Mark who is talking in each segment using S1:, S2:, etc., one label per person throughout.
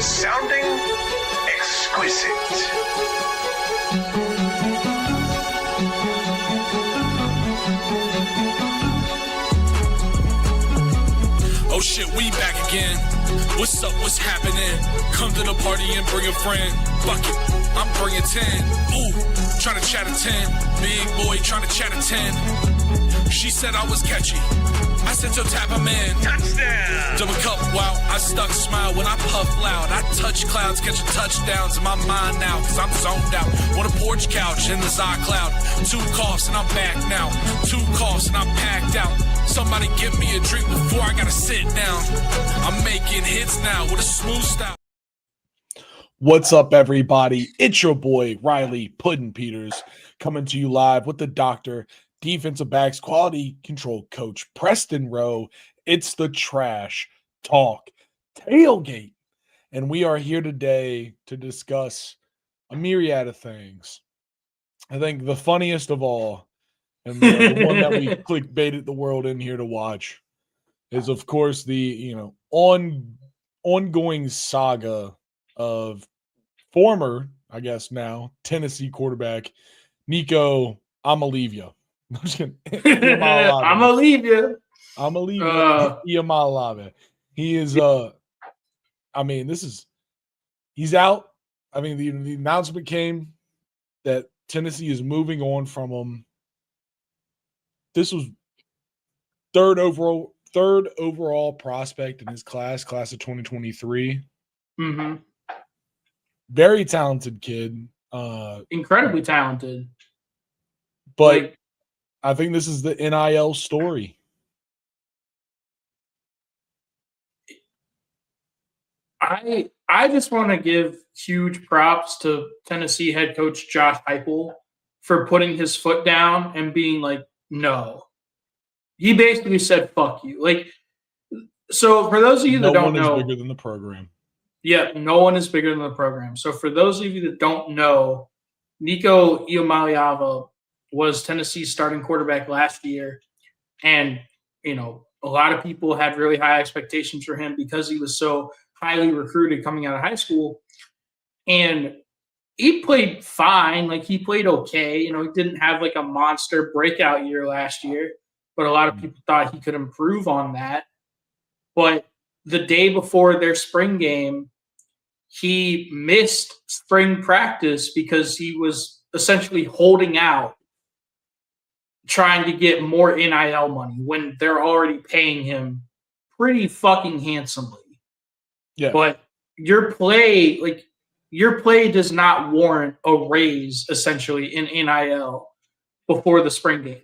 S1: Sounding exquisite.
S2: Oh shit, we back again. What's up, what's happening? Come to the party and bring a friend. Fuck it, I'm bringing 10. Ooh, trying to chat a 10. Big boy trying to chat a 10. She said I was catchy. I said, so tap him in.
S1: Touchdown!
S2: Double cup, wow, I stuck smile when I puff loud. I touch clouds, catching touchdowns in my mind now, cause I'm zoned out. On a porch couch in the cloud. 2 coughs and I'm back now. 2 coughs and I'm packed out. Somebody give me a drink before I gotta sit down. I'm making hits now with a smooth style.
S3: What's up, everybody? It's your boy, Riley Puddin' Peters, coming to you live with the doctor, defensive backs, quality control coach, Preston Rowe. It's the Trash Talk Tailgate. And we are here today to discuss a myriad of things. I think the funniest of all, and the one that we clickbaited the world in here to watch, is, of course, the ongoing saga of former, I guess now, Tennessee quarterback Nico Iamaleava. I'm just kidding. Iamaleava. He is he's out. I mean, the announcement came that Tennessee is moving on from him. This was third overall prospect in his class of 2023.
S4: Mm-hmm.
S3: Very talented kid.
S4: Incredibly talented.
S3: But I think this is the NIL story.
S4: I just want to give huge props to Tennessee head coach Josh Heupel for putting his foot down and being like, no. He basically said, fuck you. So for those of you that don't know.
S3: No one is bigger than the program.
S4: Yeah, no one is bigger than the program. So for those of you that don't know, Nico Iamaleava was Tennessee's starting quarterback last year. And, a lot of people had really high expectations for him because he was so highly recruited coming out of high school. And he played fine. He played okay. He didn't have a monster breakout year last year, but a lot of people thought he could improve on that. But the day before their spring game, he missed spring practice because he was essentially holding out, trying to get more NIL money when they're already paying him pretty fucking handsomely.
S3: Yeah.
S4: But your play does not warrant a raise essentially in NIL before the spring game.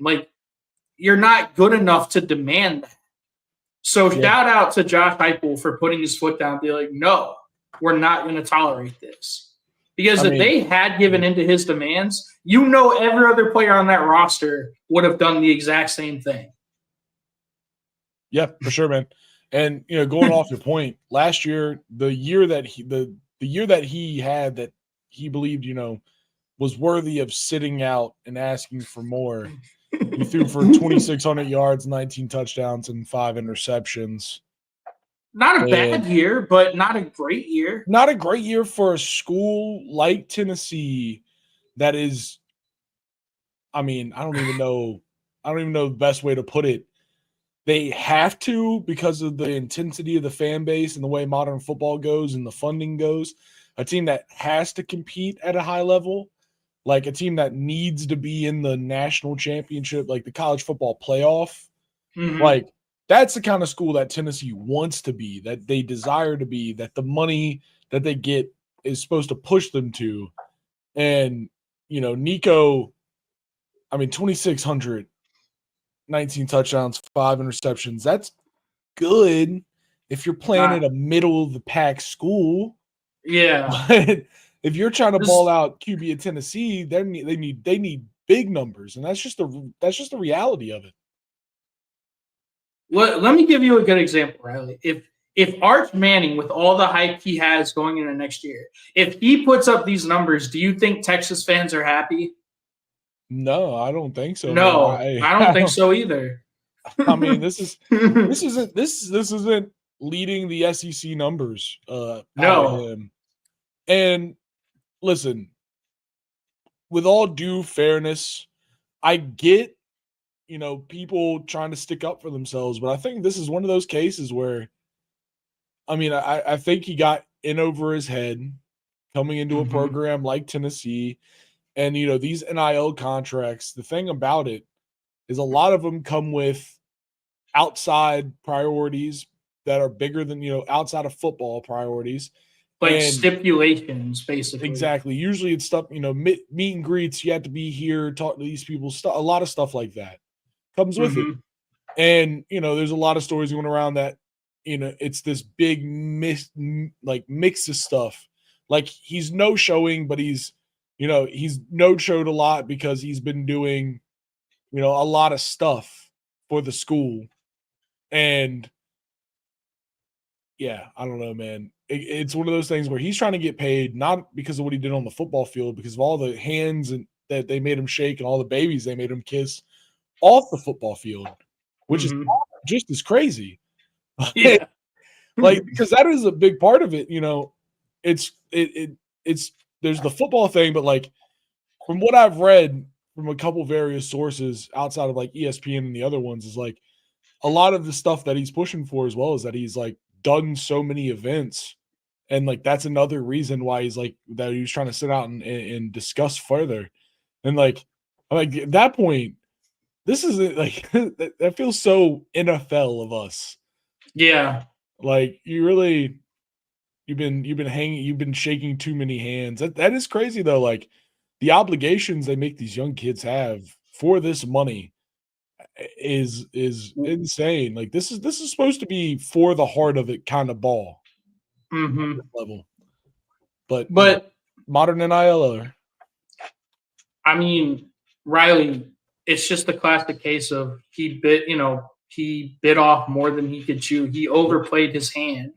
S4: You're not good enough to demand that. So shout out to Josh Heupel for putting his foot down and be like, no, we're not going to tolerate this. Because if they had given into his demands, every other player on that roster would have done the exact same thing.
S3: Yeah, for sure, man. And going off your point, last year, the year that he had that he believed, was worthy of sitting out and asking for more. He threw for 2,600 yards, 19 touchdowns, and 5 interceptions.
S4: Not a bad year, but not a great year.
S3: Not a great year for a school like Tennessee that is, I don't even know the best way to put it. They have to, because of the intensity of the fan base and the way modern football goes and the funding goes, a team that has to compete at a high level, like a team that needs to be in the national championship, like the college football playoff.
S4: Mm-hmm.
S3: That's the kind of school that Tennessee wants to be, that they desire to be, that the money that they get is supposed to push them to. And, Nico, 2,600, 19 touchdowns, 5 interceptions. That's good if you're playing at a middle-of-the-pack school.
S4: Yeah.
S3: But if you're trying to ball out QB at Tennessee, they need big numbers, and that's just the reality of it.
S4: Let me give you a good example, Riley. If Arch Manning, with all the hype he has going into next year, if he puts up these numbers, do you think Texas fans are happy?
S3: No, I don't think so.
S4: No, I don't think so either.
S3: This isn't leading the SEC numbers out of
S4: No.
S3: him. And listen, with all due fairness, I get, people trying to stick up for themselves, but I think this is one of those cases where, I think he got in over his head coming into a program like Tennessee. And, these NIL contracts, the thing about it is a lot of them come with outside priorities that are bigger than, outside of football priorities.
S4: Like
S3: And
S4: stipulations, basically.
S3: exactly. Usually it's stuff, meet and greets. You have to be here, talk to these people, a lot of stuff like that comes with it. And, there's a lot of stories going around that, it's this big mix of stuff. Like he's no showing, but he's no showed a lot because he's been doing, a lot of stuff for the school. And yeah, I don't know, man. It's one of those things where he's trying to get paid, not because of what he did on the football field, because of all the hands and that they made him shake and all the babies they made him kiss off the football field, which is just as crazy.
S4: Yeah.
S3: Because that is a big part of it. It's there's the football thing, but like from what I've read from a couple various sources outside of like ESPN and the other ones is like a lot of the stuff that he's pushing for as well is that he's like done so many events. And like that's another reason why he's like that he was trying to sit out and discuss further. And like at that point, this is like that feels so NFL of us.
S4: Yeah.
S3: Like you've been shaking too many hands. That is crazy though. Like the obligations they make these young kids have for this money is insane. Like this is supposed to be for the heart of it kind of ball level. But modern NIL.
S4: I mean, Riley, it's just the classic case of he bit off more than he could chew. He overplayed his hand.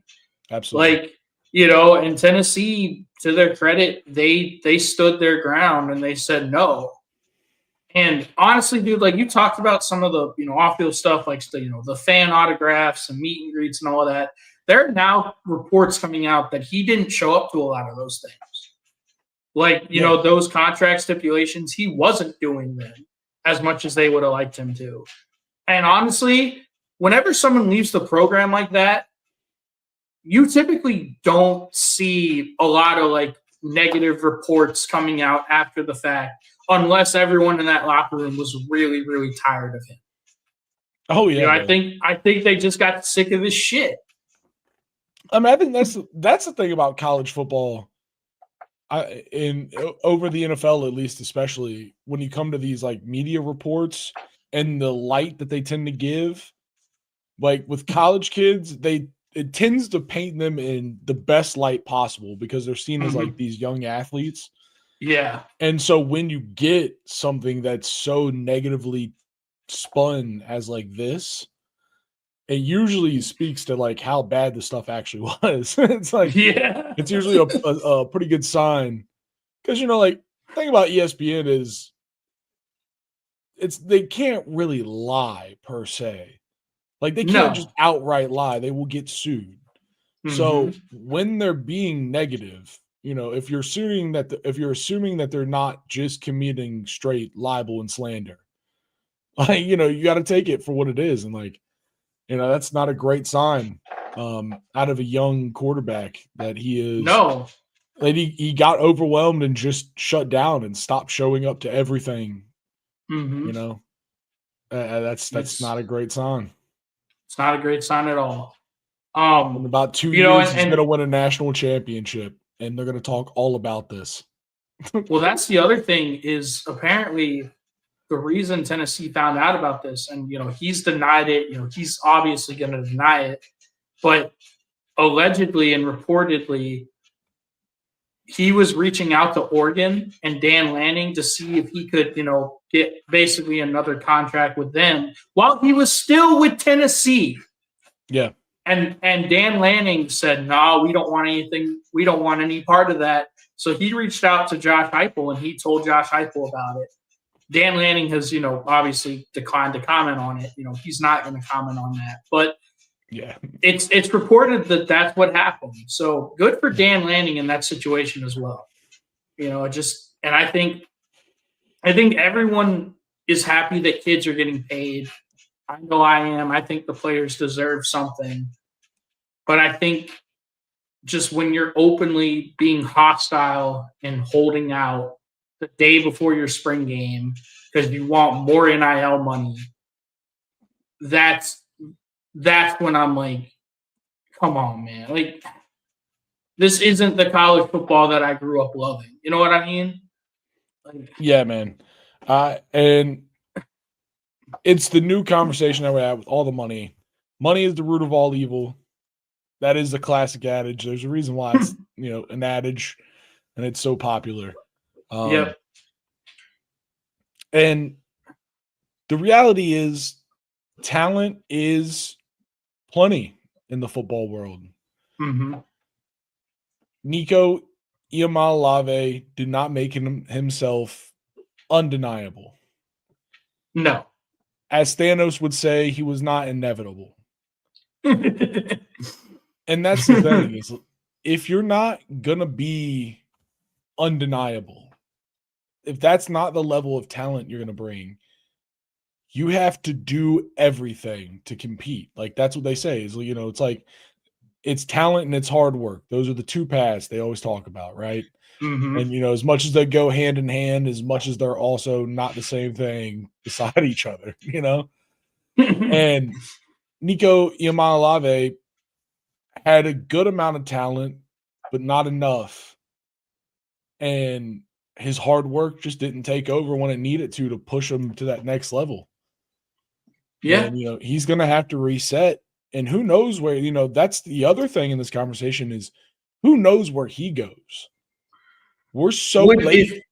S3: Absolutely.
S4: And Tennessee, to their credit, they stood their ground and they said no. And honestly, dude, like you talked about some of the, off-field stuff, like the fan autographs and meet and greets and all of that. There are now reports coming out that he didn't show up to a lot of those things. Like, those contract stipulations, he wasn't doing them as much as they would have liked him to. And honestly, whenever someone leaves the program like that, you typically don't see a lot of like negative reports coming out after the fact, unless everyone in that locker room was really, really tired of him.
S3: Oh yeah,
S4: I think they just got sick of this shit.
S3: I think that's the thing about college football. Over the NFL, at least, especially when you come to these like media reports and the light that they tend to give, like with college kids, it tends to paint them in the best light possible because they're seen as like these young athletes.
S4: Yeah.
S3: And so when you get something that's so negatively spun as like this, it usually speaks to like how bad the stuff actually was. It's like, it's usually a pretty good sign. Because, like the thing about ESPN is they can't really lie per se. Like they can't just outright lie. They will get sued. So when they're being negative, if you're assuming that they're not just committing straight libel and slander, like, you got to take it for what it is. And like, that's not a great sign out of a young quarterback that he is. No. That he got overwhelmed and just shut down and stopped showing up to everything. That's not a great sign.
S4: It's not a great sign at all.
S3: In about 2 years, he's going to win a national championship, and they're going to talk all about this.
S4: Well, that's the other thing is apparently the reason Tennessee found out about this, and, he's denied it. He's obviously going to deny it. But allegedly and reportedly, he was reaching out to Oregon and Dan Lanning to see if he could, get basically another contract with them while he was still with Tennessee.
S3: Yeah.
S4: And Dan Lanning said, no, we don't want anything. We don't want any part of that. So he reached out to Josh Heupel and he told Josh Heupel about it. Dan Lanning has, obviously declined to comment on it. He's not going to comment on that. But
S3: Yeah.
S4: It's reported that that's what happened. So good for Dan Lanning in that situation as well. And I think everyone is happy that kids are getting paid. I know I am. I think the players deserve something. But I think just when you're openly being hostile and holding out the day before your spring game because you want more NIL money, that's when I'm like, come on, man. Like, this isn't the college football that I grew up loving. You know what I mean? Like,
S3: yeah, man. And it's the new conversation that we have with all the money. Money is the root of all evil. That is the classic adage. There's a reason why it's an adage, and it's so popular.
S4: Yep.
S3: And the reality is, talent is plenty in the football world.
S4: Mm-hmm.
S3: Nico Iamaleava did not make himself undeniable.
S4: No.
S3: As Thanos would say, he was not inevitable. And that's the thing is, if you're not going to be undeniable, if that's not the level of talent you're going to bring, you have to do everything to compete. Like, that's what they say is, it's like, it's talent and it's hard work. Those are the two paths they always talk about, right?
S4: Mm-hmm.
S3: And, as much as they go hand in hand, as much as they're also not the same thing beside each other, And Nico Iamaleava had a good amount of talent, but not enough. And his hard work just didn't take over when it needed to push him to that next level.
S4: Yeah.
S3: And, he's going to have to reset. And who knows where, that's the other thing in this conversation is who knows where he goes. We're so late.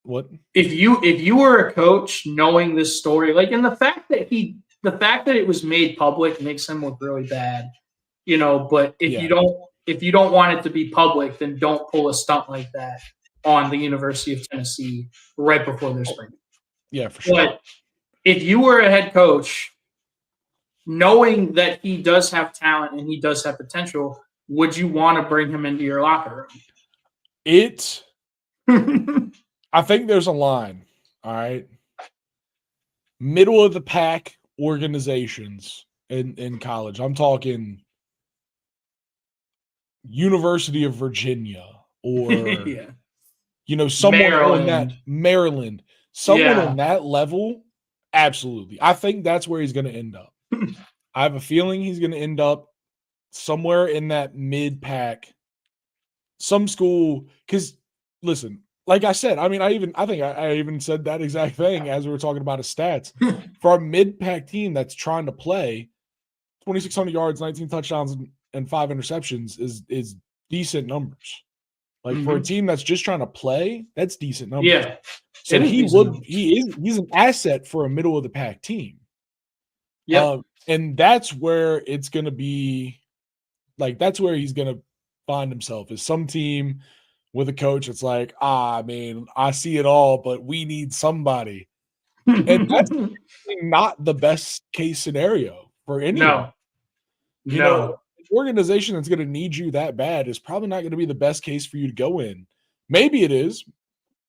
S3: What?
S4: If you were a coach knowing this story, like, and the fact that it was made public makes him look really bad, but if you don't want it to be public, then don't pull a stunt like that on the University of Tennessee right before their spring.
S3: Yeah, for sure.
S4: But if you were a head coach knowing that he does have talent and he does have potential, would you want to bring him into your locker room?
S3: I think there's a line, all right? Middle of the pack organizations in college. I'm talking University of Virginia or, someone on that Maryland, someone on that level. Absolutely. I think that's where he's going to end up. I have a feeling he's going to end up somewhere in that mid-pack, some school. Because, listen, like I said, I mean, I think I even said that exact thing as we were talking about his stats. For a mid-pack team that's trying to play, 2,600 yards, 19 touchdowns, and 5 interceptions is decent numbers. Like, for a team that's just trying to play, that's decent numbers.
S4: Yeah.
S3: So he's an asset for a middle of the pack team.
S4: Yeah.
S3: And that's where it's going to be, like, that's where he's going to find himself, is some team with a coach that's like, I mean, I see it all, but we need somebody. And that's not the best case scenario for anyone.
S4: No.
S3: An organization that's going to need you that bad is probably not going to be the best case for you to go in. Maybe it is.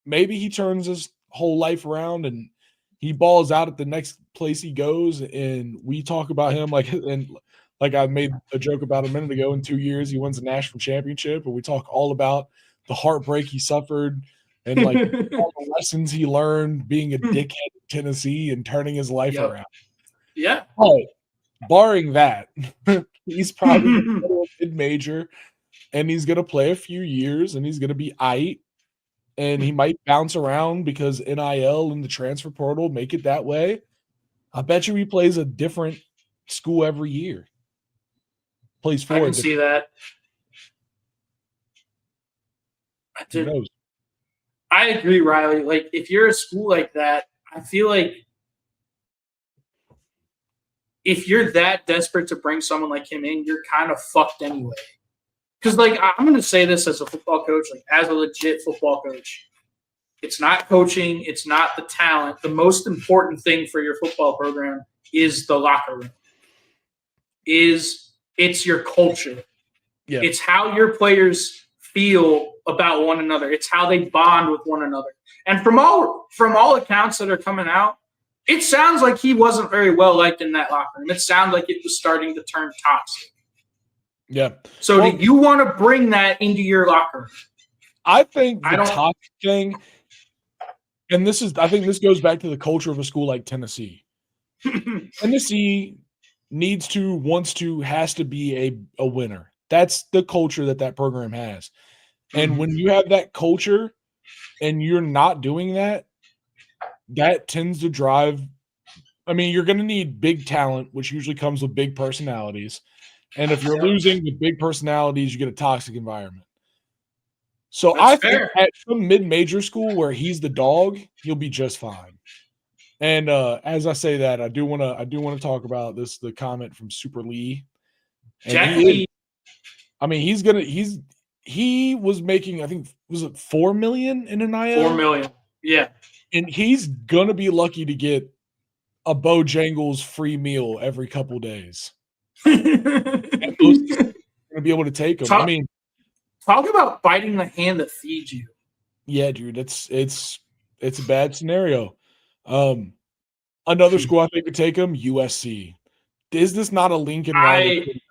S3: Maybe he turns his whole life around and he balls out at the next place he goes, and we talk about him like I made a joke about a minute ago. In 2 years, he wins a national championship, and we talk all about the heartbreak he suffered and like all the lessons he learned being a dickhead in Tennessee and turning his life around.
S4: Yeah.
S3: But barring that, he's probably mid-major, and he's going to play a few years, and he's going to be aight. And he might bounce around because NIL and the transfer portal make it that way. I bet you he plays a different school every year. Plays for
S4: I can see that.
S3: Who knows?
S4: I agree, Riley. Like, if you're a school like that, I feel like if you're that desperate to bring someone like him in, you're kind of fucked anyway. Because, like, I'm going to say this as a football coach, like, as a legit football coach. It's not coaching. It's not the talent. The most important thing for your football program is the locker room. is it's your culture.
S3: Yeah.
S4: It's how your players feel about one another. It's how they bond with one another. And from all accounts that are coming out, it sounds like he wasn't very well liked in that locker room. It sounds like it was starting to turn toxic.
S3: Yeah.
S4: So do you want to bring that into your locker room?
S3: I think the toxic thing, and I think this goes back to the culture of a school like Tennessee. Tennessee wants to, has to be a winner. That's the culture that program has. And when you have that culture and you're not doing that, that tends to drive. I mean, you're going to need big talent, which usually comes with big personalities. And if you're losing with big personalities, you get a toxic environment. So I think at some mid-major school where he's the dog, he'll be just fine. And as I say that, I do want to talk about the comment from Super Lee. And he was making, I think, was it $4 million in an IL?
S4: $4 million. Yeah.
S3: And he's gonna be lucky to get a Bojangles free meal every couple days. And most gonna be able to take him.
S4: Talk about biting the hand that feeds you.
S3: Yeah, dude, it's a bad scenario. Another school I think could take him, USC. Is this not a Lincoln Riley?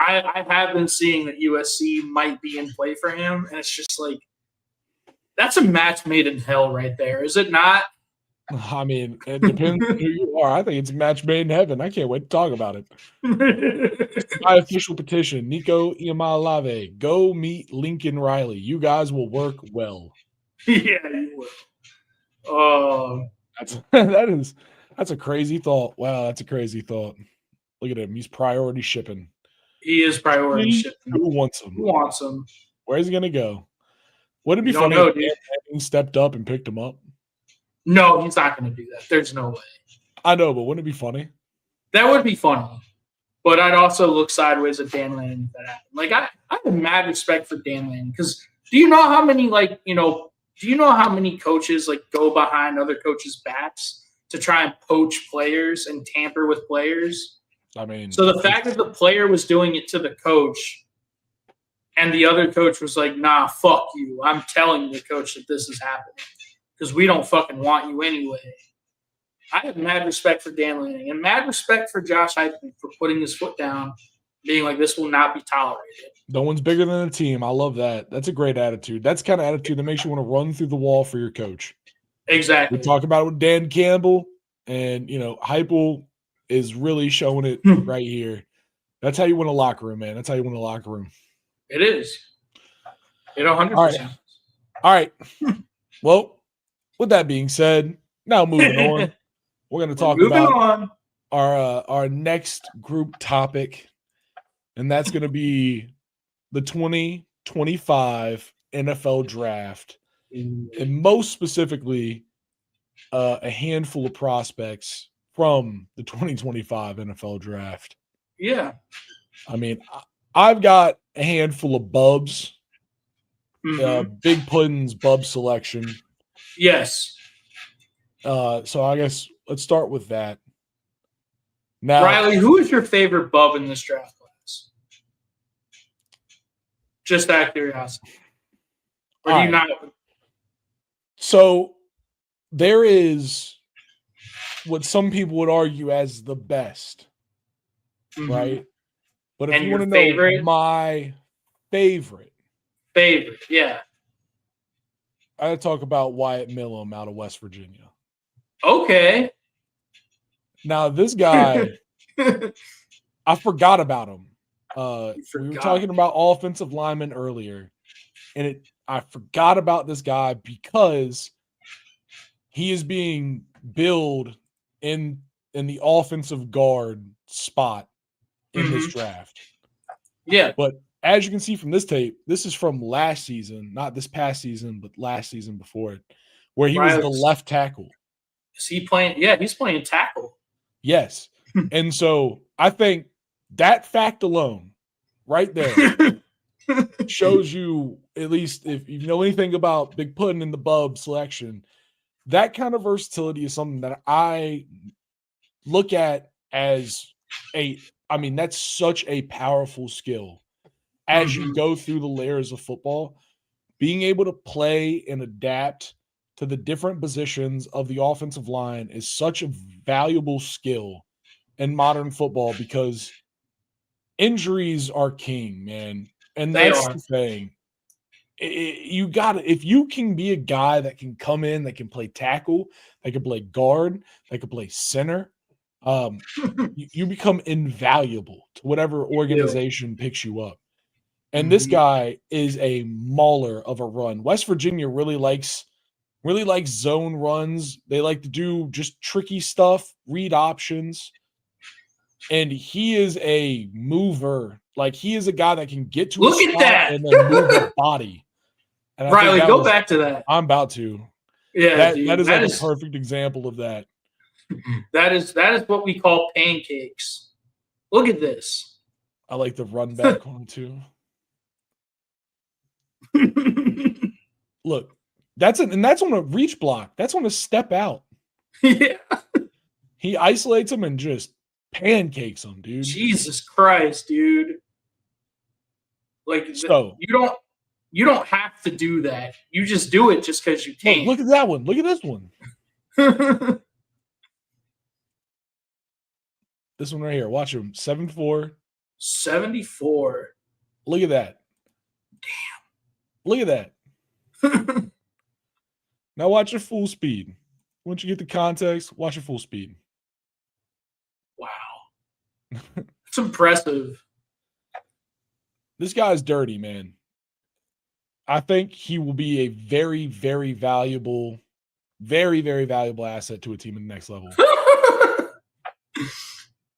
S4: I have been seeing that USC might be in play for him, and it's just like that's a match made in hell right there, is it not?
S3: I mean, it depends who you are. I think it's a match made in heaven. I can't wait to talk about it. My official petition, Nico Iamaleava, go meet Lincoln Riley. You guys will work well.
S4: Yeah, you will.
S3: That's a crazy thought. Wow, that's a crazy thought. Look at him. He's priority shipping.
S4: He is priority shipping.
S3: Who wants him?
S4: Who wants him?
S3: Where's he going to go? Wouldn't it be funny if Dan stepped up and picked him up?
S4: No, he's not going to do that. There's no way.
S3: I know, but wouldn't it be funny?
S4: That would be funny. But I'd also look sideways at Dan Lanning if that happened. Like, I have mad respect for Dan Lanning because do you know how many, coaches, go behind other coaches' backs to try and poach players and tamper with players?
S3: I mean,
S4: so the fact that the player was doing it to the coach and the other coach was like, nah, fuck you. I'm telling the coach that this is happening because we don't fucking want you anyway. I have mad respect for Dan Lanning and mad respect for Josh Heupel for putting his foot down, being like, this will not be tolerated.
S3: No one's bigger than the team. I love that. That's a great attitude. That's the kind of attitude that makes you want to run through the wall for your coach.
S4: Exactly.
S3: We talk about it with Dan Campbell, and, Heupel is really showing it right here. That's how you win a locker room, man. That's how you win a locker room.
S4: It is. It 100%.
S3: All right. Well, with that being said, now moving on. We're going to talk about our next group topic, and that's going to be the 2025 NFL Draft, and most specifically, a handful of prospects from the 2025 NFL Draft.
S4: Yeah.
S3: I mean, I've got a handful of bubs, Big Puddin's bub selection.
S4: Yes.
S3: So I guess let's start with that. Now,
S4: Riley, who is your favorite bub in this draft class? Just out of curiosity. Or do you not?
S3: So there is what some people would argue as the best, right? But if you want to know my favorite,
S4: yeah.
S3: I gotta talk about Wyatt Millum out of West Virginia.
S4: Okay.
S3: Now, this guy, I forgot about him. We were talking about offensive linemen earlier, and I forgot about this guy because he is being billed in the offensive guard spot in this draft.
S4: Yeah.
S3: But as you can see from this tape, this is from last season, not this past season, but last season before it, where he was the left tackle.
S4: Is he playing? Yeah, he's playing tackle.
S3: Yes. And so I think that fact alone right there shows you, at least if you know anything about Big Puddin' in the bub selection, that kind of versatility is something that I look at as that's such a powerful skill as you go through the layers of football. Being able to play and adapt to the different positions of the offensive line is such a valuable skill in modern football because injuries are king, man. And that's the thing. You got to, if you can be a guy that can come in, that can play tackle, that can play guard, that can play center, you become invaluable to whatever organization picks you up. And this guy is a mauler of a run. West Virginia really likes zone runs. They like to do just tricky stuff, read options. And he is a mover. Like, he is a guy that can get to a spot and then move a body. And
S4: Riley, go back to that.
S3: I'm about to.
S4: Yeah,
S3: that is a perfect example of that.
S4: That is what we call pancakes. Look at this.
S3: I like the run back one too. Look, that's on a reach block. That's on a step out.
S4: Yeah.
S3: He isolates him and just pancakes him, dude.
S4: Jesus Christ, dude. Like,
S3: so
S4: you don't have to do that. You just do it just because you can.
S3: Look at that one. Look at this one. This one right here. Watch him. 7'4".
S4: 74.
S3: Look at that.
S4: Damn.
S3: Look at that. Now watch your full speed. Once you get the context, watch your full speed.
S4: Wow. It's impressive.
S3: This guy's dirty, man. I think he will be a very, very valuable asset to a team in the next level.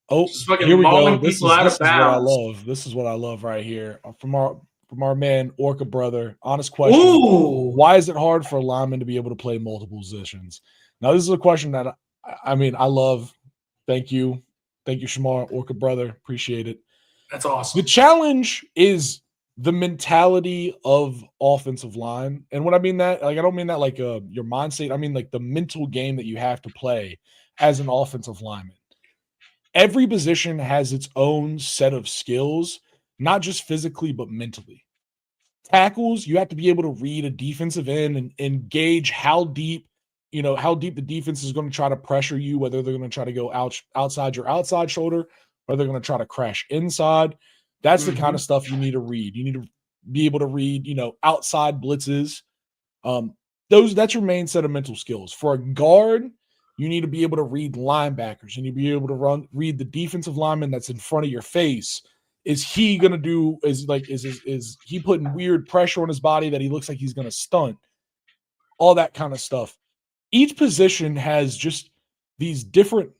S3: Oh, here we go. This is what I love. This is what I love right here from our man Orca brother. Honest question: why is it hard for a lineman to be able to play multiple positions? Now, this is a question that I love. Thank you, Shamar, Orca brother. Appreciate it.
S4: That's awesome.
S3: The challenge is the mentality of offensive line, and what I mean that, like, I don't mean that like your mindset. I mean like the mental game that you have to play as an offensive lineman. Every position has its own set of skills, not just physically, but mentally. Tackles, you have to be able to read a defensive end and gauge how deep the defense is going to try to pressure you, whether they're going to try to go outside your outside shoulder, or they're going to try to crash inside. That's the kind of stuff you need to read. You need to be able to read, outside blitzes. That's your main set of mental skills. For a guard, you need to be able to read linebackers. You need to be able to read the defensive lineman that's in front of your face. Is he going to do, is he putting weird pressure on his body that he looks like he's going to stunt? All that kind of stuff. Each position has just these different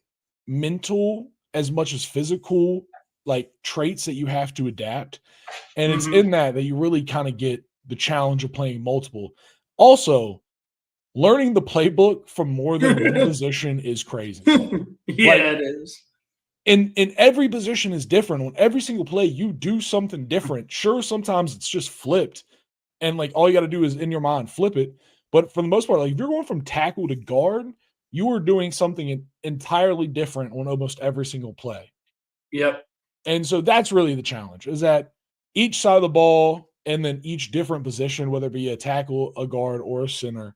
S3: mental as much as physical like traits that you have to adapt. And it's in that you really kind of get the challenge of playing multiple. Also, learning the playbook from more than one position is crazy.
S4: It is.
S3: And every position is different. On every single play, you do something different. Sure, sometimes it's just flipped. And like all you got to do is in your mind flip it. But for the most part, like if you're going from tackle to guard, you are doing something entirely different on almost every single play.
S4: Yep.
S3: And so that's really the challenge, is that each side of the ball and then each different position, whether it be a tackle, a guard, or a center,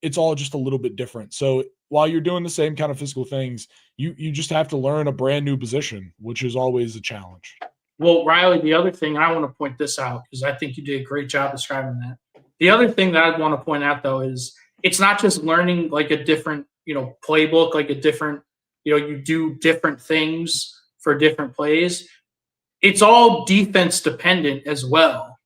S3: it's all just a little bit different. So while you're doing the same kind of physical things, you just have to learn a brand new position, which is always a challenge.
S4: Well, Riley, the other thing, I want to point this out because I think you did a great job describing that. The other thing that I'd want to point out, though, is it's not just learning like a different, playbook, like a different, you do different things for different plays. It's all defense dependent as well.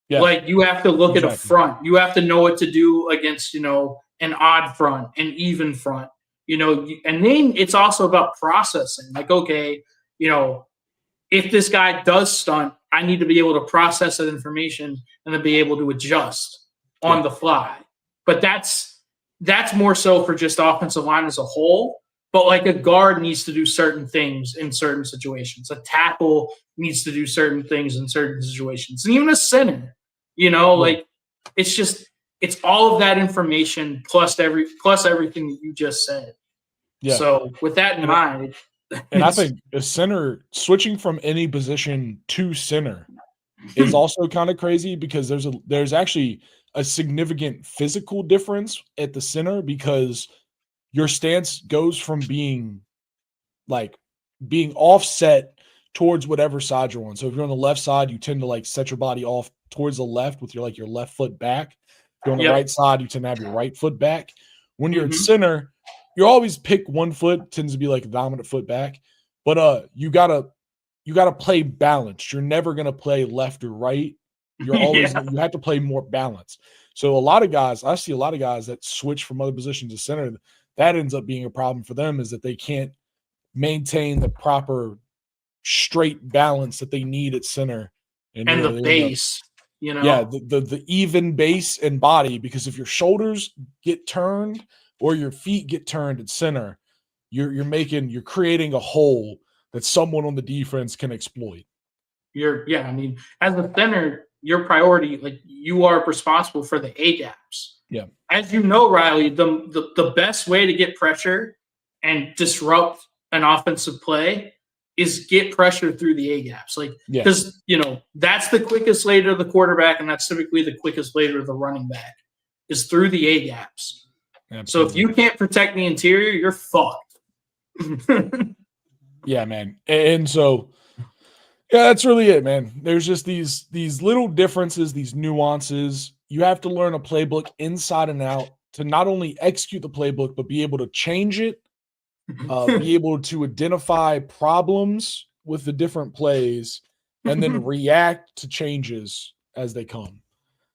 S4: Yeah. Like you have to look at a front. You have to know what to do against, an odd front, an even front, and then it's also about processing. Like, okay, if this guy does stunt, I need to be able to process that information and then be able to adjust on the fly. But that's more so for just offensive line as a whole. But like a guard needs to do certain things in certain situations. A tackle needs to do certain things in certain situations. And even a center, like it's all of that information plus everything that you just said.
S3: Yeah.
S4: So with that in mind,
S3: and I think a center switching from any position to center is also kind of crazy because there's actually a significant physical difference at the center because your stance goes from being offset towards whatever side you're on. So if you're on the left side, you tend to like set your body off towards the left with your left foot back. If you're on the
S4: Yep.
S3: right side, you tend to have your right foot back. When you're at
S4: Mhm.
S3: center, you always pick one foot, tends to be like a dominant foot back. But you gotta play balanced. You're never gonna play left or right. You're always
S4: Yeah.
S3: you have to play more balanced. So a lot of guys, I see a lot of guys that switch from other positions to center. That ends up being a problem for them is that they can't maintain the proper straight balance that they need at center.
S4: And
S3: they
S4: the
S3: end up-
S4: base, you know.
S3: yeah, the even base and body, because if your shoulders get turned or your feet get turned at center, you're creating a hole that someone on the defense can exploit.
S4: I mean, as a center, your priority, like you are responsible for the A gaps.
S3: Yeah.
S4: As you know, Riley, the best way to get pressure and disrupt an offensive play is get pressure through the A gaps. Like,
S3: Yeah.
S4: because that's the quickest way to the quarterback, and that's typically the quickest way to the running back is through the A gaps.
S3: Absolutely.
S4: So if you can't protect the interior, you're fucked.
S3: Yeah, man. And so yeah, that's really it, man. There's just these little differences, these nuances. You have to learn a playbook inside and out to not only execute the playbook, but be able to change it, be able to identify problems with the different plays, and then react to changes as they come.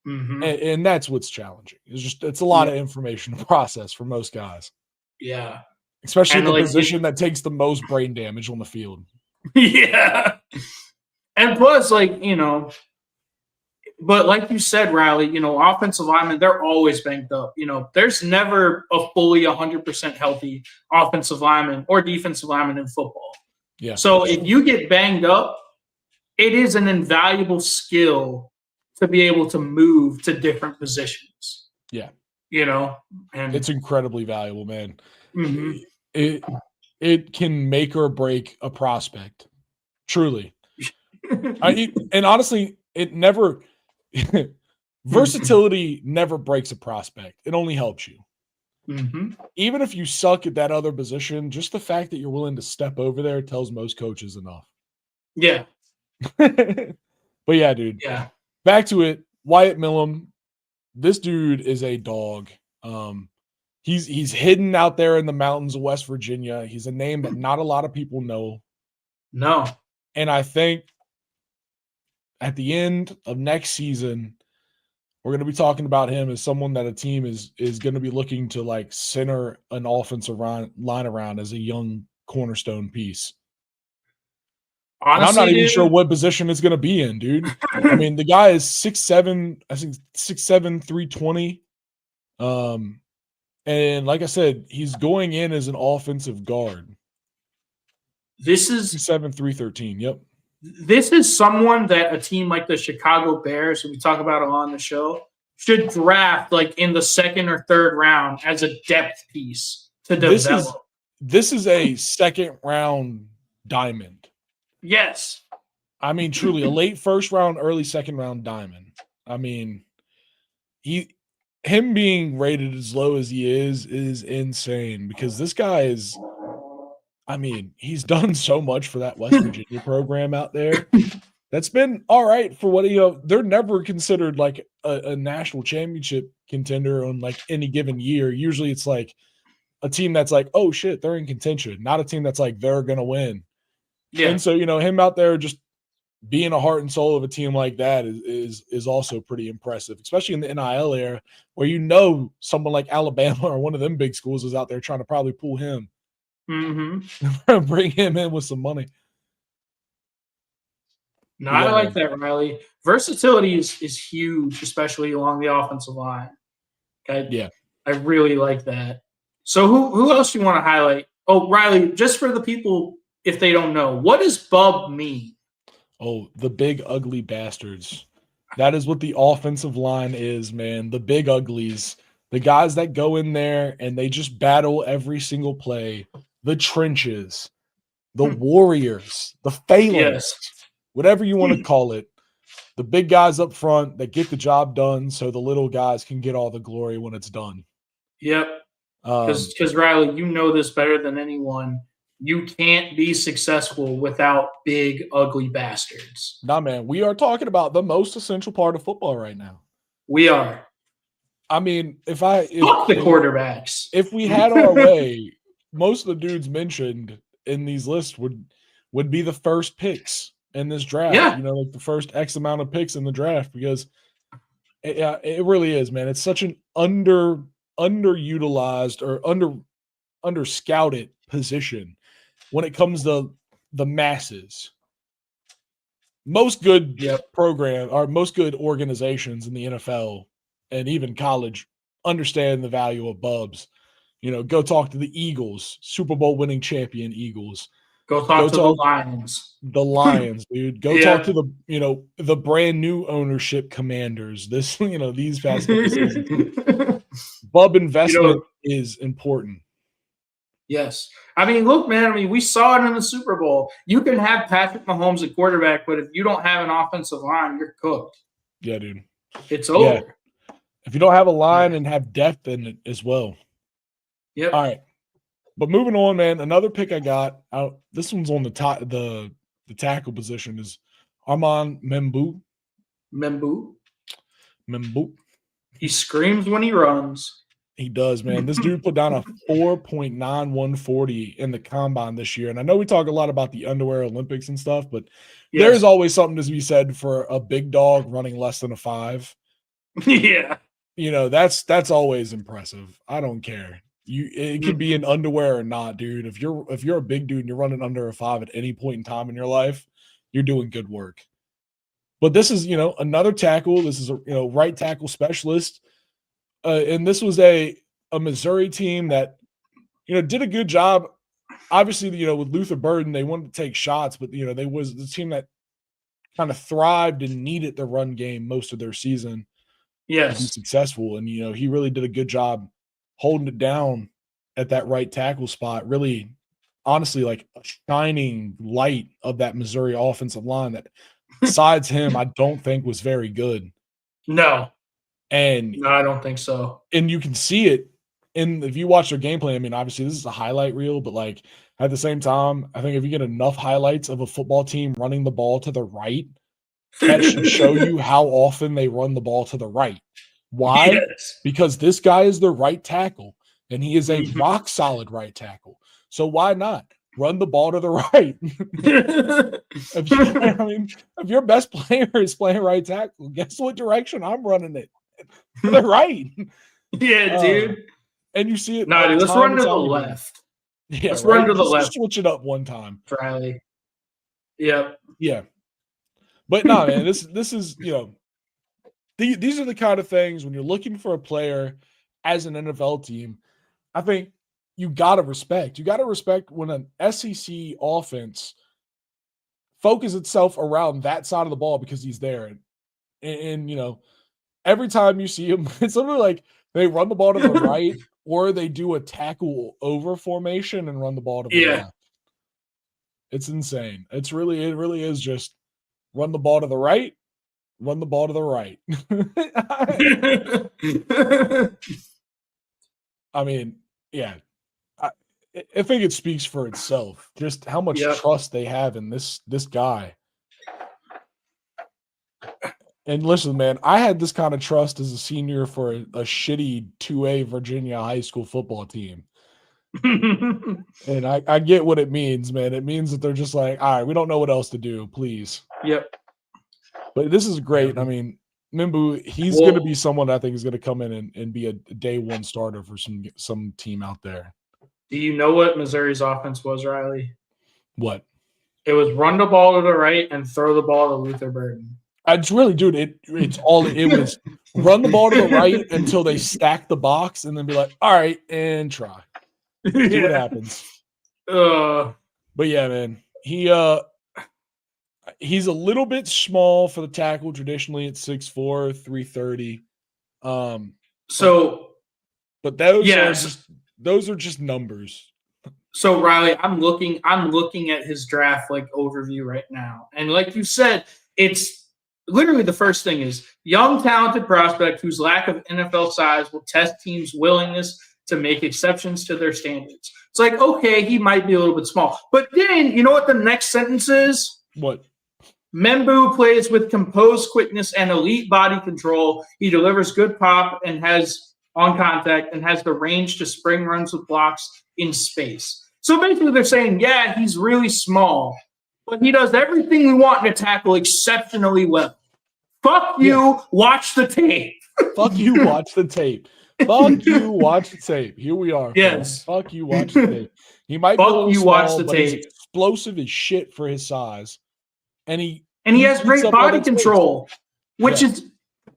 S4: Mhm.
S3: And that's what's challenging. It's a lot of information to process for most guys.
S4: Yeah.
S3: Especially
S4: And
S3: the
S4: like,
S3: position that takes the most brain damage on the field.
S4: Yeah. And plus, but like you said, Riley, offensive linemen, they're always banged up. There's never a fully 100% healthy offensive lineman or defensive lineman in football.
S3: Yeah.
S4: So if you get banged up, it is an invaluable skill to be able to move to different positions.
S3: Yeah.
S4: And
S3: It's incredibly valuable, man.
S4: Mhm.
S3: It can make or break a prospect. Truly. And honestly, it never versatility never breaks a prospect. It only helps you.
S4: Mhm.
S3: Even if you suck at that other position, just the fact that you're willing to step over there tells most coaches enough.
S4: Yeah.
S3: But yeah, dude.
S4: Yeah.
S3: Back to it. Wyatt Millum. This dude is a dog. He's hidden out there in the mountains of West Virginia. He's a name that not a lot of people know.
S4: No.
S3: And I think at the end of next season, we're going to be talking about him as someone that a team is going to be looking to like center an offensive line around as a young cornerstone piece.
S4: Honestly,
S3: and I'm not even
S4: dude,
S3: sure what position it's going to be in, dude. I mean, the guy is 6'7", I think 6'7", 320. And like I said, he's going in as an offensive guard.
S4: This is
S3: 6'7", 313. Yep.
S4: This is someone that a team like the Chicago Bears, who we talk about on the show, should draft like in the second or third round as a depth piece to develop.
S3: This is a second round diamond.
S4: Yes.
S3: I mean, truly a late first round, early second round diamond. I mean, him being rated as low as he is insane because this guy is, I mean, he's done so much for that West Virginia program out there. That's been all right for what they're never considered like a national championship contender on like any given year. Usually it's like a team that's like, oh shit, they're in contention, not a team that's like they're gonna win. Yeah. And so, him out there just being a heart and soul of a team like that is also pretty impressive, especially in the NIL era where someone like Alabama or one of them big schools is out there trying to probably pull him.
S4: Mm-hmm.
S3: Bring him in with some money.
S4: No, I like that, Riley. Versatility is huge, especially along the offensive line. I really like that. So who else do you want to highlight? Oh, Riley, just for the people, if they don't know, what does Bub mean?
S3: Oh, the big ugly bastards. That is what the offensive line is, man. The big uglies The guys that go in there and they just battle every single play, the trenches, the warriors, the phalanx, whatever you want to call it, the big guys up front that get the job done so the little guys can get all the glory when it's done.
S4: Yep. Because Riley, you know this better than anyone. You can't be successful without big, ugly bastards.
S3: Nah, man, we are talking about the most essential part of football right now.
S4: We are.
S3: I mean,
S4: Fuck the quarterbacks.
S3: If we had our way, most of the dudes mentioned in these lists would be the first picks in this draft.
S4: Yeah.
S3: You know, like the first X amount of picks in the draft, because it really is, man. It's such an underutilized or under scouted position when it comes to the masses. Most good program or most good organizations in the NFL and even college understand the value of bubs. You know, go talk to the Eagles, Super Bowl winning champion Eagles.
S4: Go talk to the Lions.
S3: The Lions, dude. Go talk to the brand new ownership Commanders. These past couple seasons. Bub investment is important.
S4: Yes. I mean, look, man, we saw it in the Super Bowl. You can have Patrick Mahomes at quarterback, but if you don't have an offensive line, you're cooked.
S3: Yeah, dude.
S4: It's over.
S3: Yeah. If you don't have a line and have depth in it as well.
S4: Yep.
S3: All right. But moving on, man, another pick I got out. This one's on the top, the tackle position is Armand Membou.
S4: Membou.
S3: He
S4: screams when he runs.
S3: He does, man. This dude put down a 4.9140 in the combine this year. And I know we talk a lot about the underwear Olympics and stuff, but there's always something to be said for a big dog running less than a 5.
S4: Yeah.
S3: You know, that's always impressive. I don't care. It could be in underwear or not, dude. If you're a big dude and you're running under a 5 at any point in time in your life, you're doing good work. But this is, another tackle. This is a right tackle specialist. And this was a Missouri team that, did a good job. Obviously, with Luther Burden, they wanted to take shots, but they was the team that kind of thrived and needed the run game most of their season.
S4: Yes.
S3: To be successful. And, he really did a good job holding it down at that right tackle spot. Really, honestly, like a shining light of that Missouri offensive line that, besides him, I don't think was very good.
S4: No.
S3: And
S4: no, I don't think so.
S3: And you can see it if you watch their gameplay. I mean, obviously this is a highlight reel, but like at the same time, I think if you get enough highlights of a football team running the ball to the right, that should show you how often they run the ball to the right. Why?
S4: Yes.
S3: Because this guy is the right tackle, and he is a rock solid right tackle. So why not run the ball to the right? If your best player is playing right tackle, guess what direction I'm running it? To the right.
S4: Yeah, dude.
S3: And you see it.
S4: No, dude, let's run to the left.
S3: Yeah,
S4: let's run to the left.
S3: Just switch it up one time.
S4: Riley. Yep.
S3: Yeah. But no, man, this is, these are the kind of things when you're looking for a player as an NFL team, I think you got to respect. You got to respect when an SEC offense focuses itself around that side of the ball because he's there. And every time you see him, it's something like they run the ball to the right or they do a tackle over formation and run the ball to the left. It's insane. It really is just run the ball to the right, run the ball to the right. I mean, yeah. I think it speaks for itself, just how much trust they have in this guy. And listen, man, I had this kind of trust as a senior for a shitty 2A Virginia high school football team. And I get what it means, man. It means that they're just like, all right, we don't know what else to do, please.
S4: Yep.
S3: But this is great. I mean, Membou, he's going to be someone I think is going to come in and be a day one starter for some team out there.
S4: Do you know what Missouri's offense was, Riley?
S3: What?
S4: It was run the ball to the right and throw the ball to Luther Burden.
S3: It's really, dude, it's all it was run the ball to the right until they stack the box and then be like, all right, and try. See what happens. But yeah, man. He's a little bit small for the tackle traditionally at 6'4", 330.
S4: So
S3: But those are just numbers.
S4: So Riley, I'm looking at his draft like overview right now. And like you said, it's literally the first thing is young, talented prospect whose lack of NFL size will test teams' willingness to make exceptions to their standards. It's like, okay, he might be a little bit small. But then, you know what the next sentence is?
S3: What?
S4: Membu plays with composed quickness and elite body control. He delivers good pop and has on contact and has the range to spring runs with blocks in space. So basically they're saying, yeah, he's really small, but he does everything we want in a tackle exceptionally well. Fuck you, watch the tape.
S3: Fuck you, watch the tape. Fuck you, watch the tape. Here we are.
S4: Yes.
S3: Fuck you, watch the tape. He might be a little small,
S4: watch the
S3: but
S4: tape.
S3: he's explosive as shit for his size. And he
S4: has great body control, which is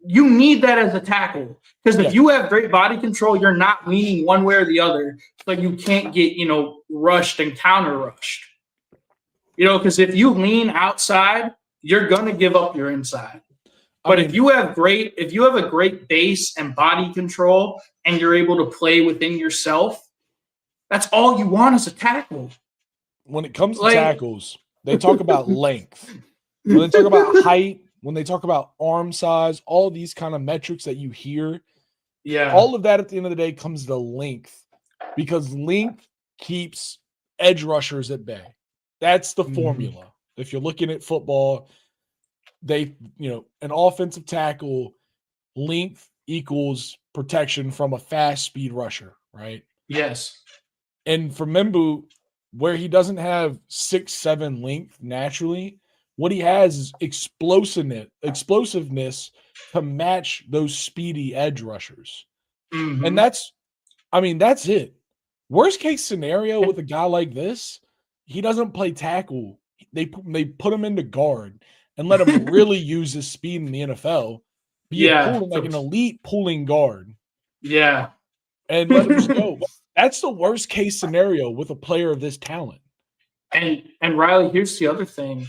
S4: you need that as a tackle. Because if you have great body control, you're not leaning one way or the other. So you can't get, rushed and counter rushed. Because if you lean outside, you're gonna give up your inside. But if you have a great base and body control and you're able to play within yourself, that's all you want as a tackle.
S3: When it comes to tackles, they talk about length. When they talk about height, when they talk about arm size, all these kind of metrics that you hear, all of that at the end of the day comes to length, because length keeps edge rushers at bay. That's the formula. If you're looking at football, an offensive tackle, length equals protection from a fast speed rusher, right?
S4: Yes.
S3: And for Membu, where he doesn't have 6'7" length naturally, what he has is explosiveness to match those speedy edge rushers. And that's it. Worst case scenario with a guy like this, he doesn't play tackle. They put him into guard and let him really use his speed in the NFL. Be like an elite pulling guard.
S4: Yeah.
S3: And let him just go. That's the worst case scenario with a player of this talent.
S4: And Riley, here's the other thing.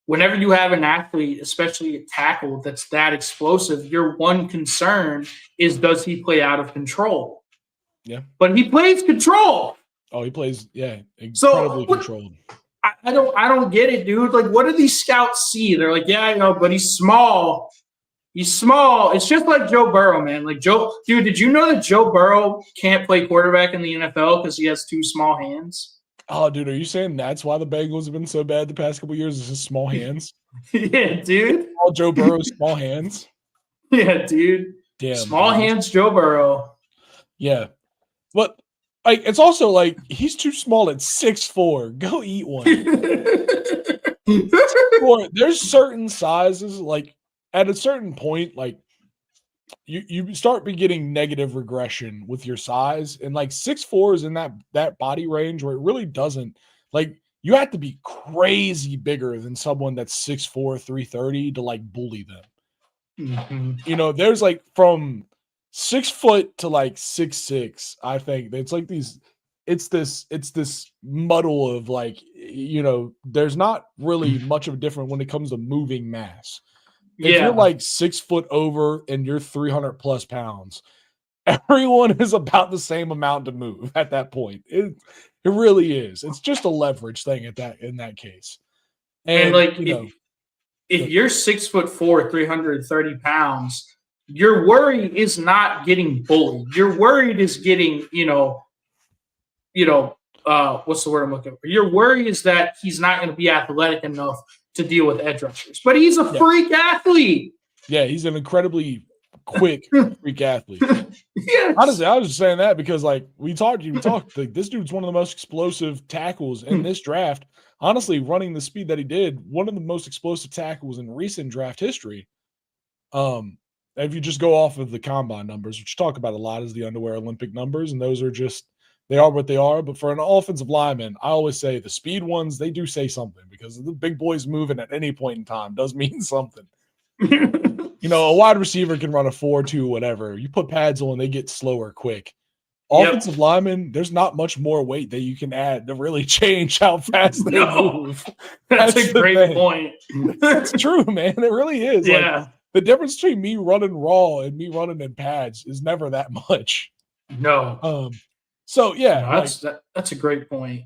S4: Whenever you have an athlete, especially a tackle that's that explosive, your one concern is, does he play out of control?
S3: Yeah.
S4: But he plays control.
S3: Oh, he plays, incredibly controlled.
S4: I don't get it, dude. Like, what do these scouts see? They're like, yeah, I know, but he's small. He's small. It's just like Joe Burrow, man. Like dude, did you know that Joe Burrow can't play quarterback in the NFL because he has two small hands?
S3: Oh, dude, are you saying that's why the Bengals have been so bad the past couple of years? Is his small hands?
S4: Yeah, dude.
S3: All Joe Burrow's small hands.
S4: Yeah, dude.
S3: Damn.
S4: Small hands, Joe Burrow.
S3: Yeah, but it's also like he's too small at 6'4". Go eat one. 6'4". There's certain sizes, like at a certain point, like you start getting negative regression with your size, and like 6'4" is in that body range where it really doesn't, like, you have to be crazy bigger than someone that's 6'4", 330 to like bully them. There's like from 6 foot to like 6'6". I think it's like it's this muddle of like, there's not really much of a difference when it comes to moving mass. If you're like 6 foot over and you're 300 plus pounds, everyone is about the same amount to move at that point. It really is. It's just a leverage thing in that case. And like,
S4: if you're 6'4", 330 pounds, your worry is not getting bullied. Your worry is getting, what's the word I'm looking for? Your worry is that he's not going to be athletic enough to deal with edge rushers. But he's a freak athlete.
S3: Yeah, he's an incredibly quick freak athlete.
S4: Yes.
S3: Honestly, I was just saying that because like we talked, like, this dude's one of the most explosive tackles in this draft. Honestly, running the speed that he did, one of the most explosive tackles in recent draft history. If you just go off of the combine numbers, which you talk about a lot, is the underwear Olympic numbers, and those are just, they are what they are. But for an offensive lineman, I always say the speed ones, they do say something, because the big boys moving at any point in time does mean something. A wide receiver can run a 4.2, whatever. You put pads on, they get slower quick. Offensive linemen, there's not much more weight that you can add to really change how fast they move.
S4: That's a great point.
S3: That's true, man. It really is.
S4: Yeah.
S3: Like, the difference between me running raw and me running in pads is never that much.
S4: No.
S3: So yeah,
S4: No, that's a great point.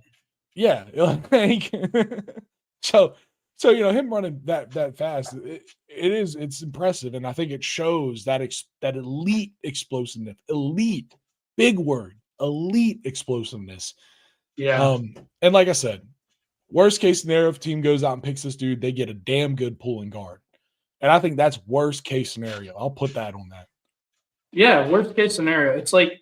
S3: Yeah, like, so him running that fast, it's impressive, and I think it shows that that elite explosiveness, big word, elite explosiveness.
S4: Yeah.
S3: And like I said, worst case scenario, if a team goes out and picks this dude, they get a damn good pulling guard, and I think that's worst case scenario. I'll put that on that.
S4: Yeah, worst case scenario. It's like,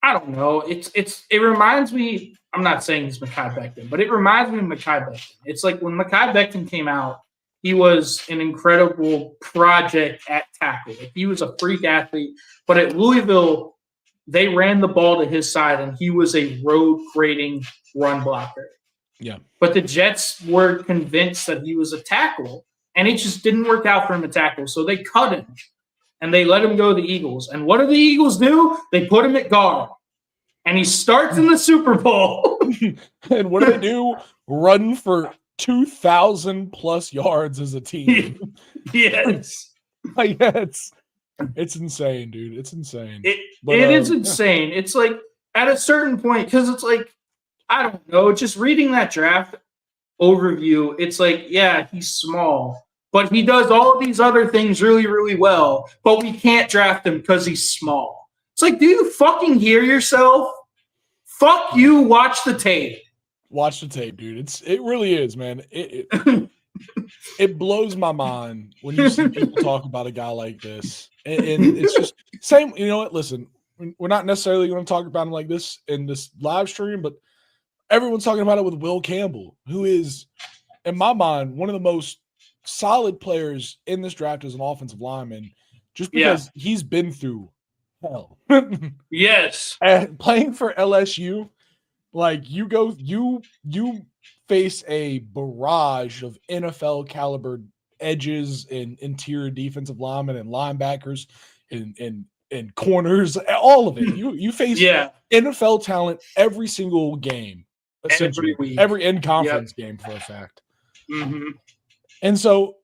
S4: I don't know. It reminds me. I'm not saying it's Mekhi Becton, but it reminds me of Mekhi Becton. It's like when Mekhi Becton came out, he was an incredible project at tackle. Like, he was a freak athlete, but at Louisville, they ran the ball to his side, and he was a road grading run blocker.
S3: Yeah.
S4: But the Jets were convinced that he was a tackle, and it just didn't work out for him to tackle. So they cut him, and they let him go to the Eagles. And what do the Eagles do? They put him at guard. And he starts in the Super Bowl.
S3: And what do? Run for 2,000 plus yards as a team.
S4: Yes.
S3: Like, it's insane, dude. It's insane.
S4: It is insane. Yeah. It's like at a certain point, because it's like, I don't know, just reading that draft overview, it's like, yeah, he's small, but he does all of these other things really, really well, but we can't draft him because he's small. It's like, do you fucking hear yourself? Fuck you, watch the tape.
S3: Watch the tape, dude. It really is, man. It blows my mind when you see people talk about a guy like this. And it's just same, you know what? Listen, we're not necessarily going to talk about him like this in this live stream, but everyone's talking about it with Will Campbell, who is, in my mind, one of the most solid players in this draft as an offensive lineman, just because he's been through hell.
S4: Yes.
S3: And playing for LSU, like you face a barrage of NFL caliber edges and interior defensive linemen and linebackers and corners, all of it. You face NFL talent every single game, essentially
S4: every week,
S3: every in-conference game for a fact.
S4: Mm-hmm.
S3: And so,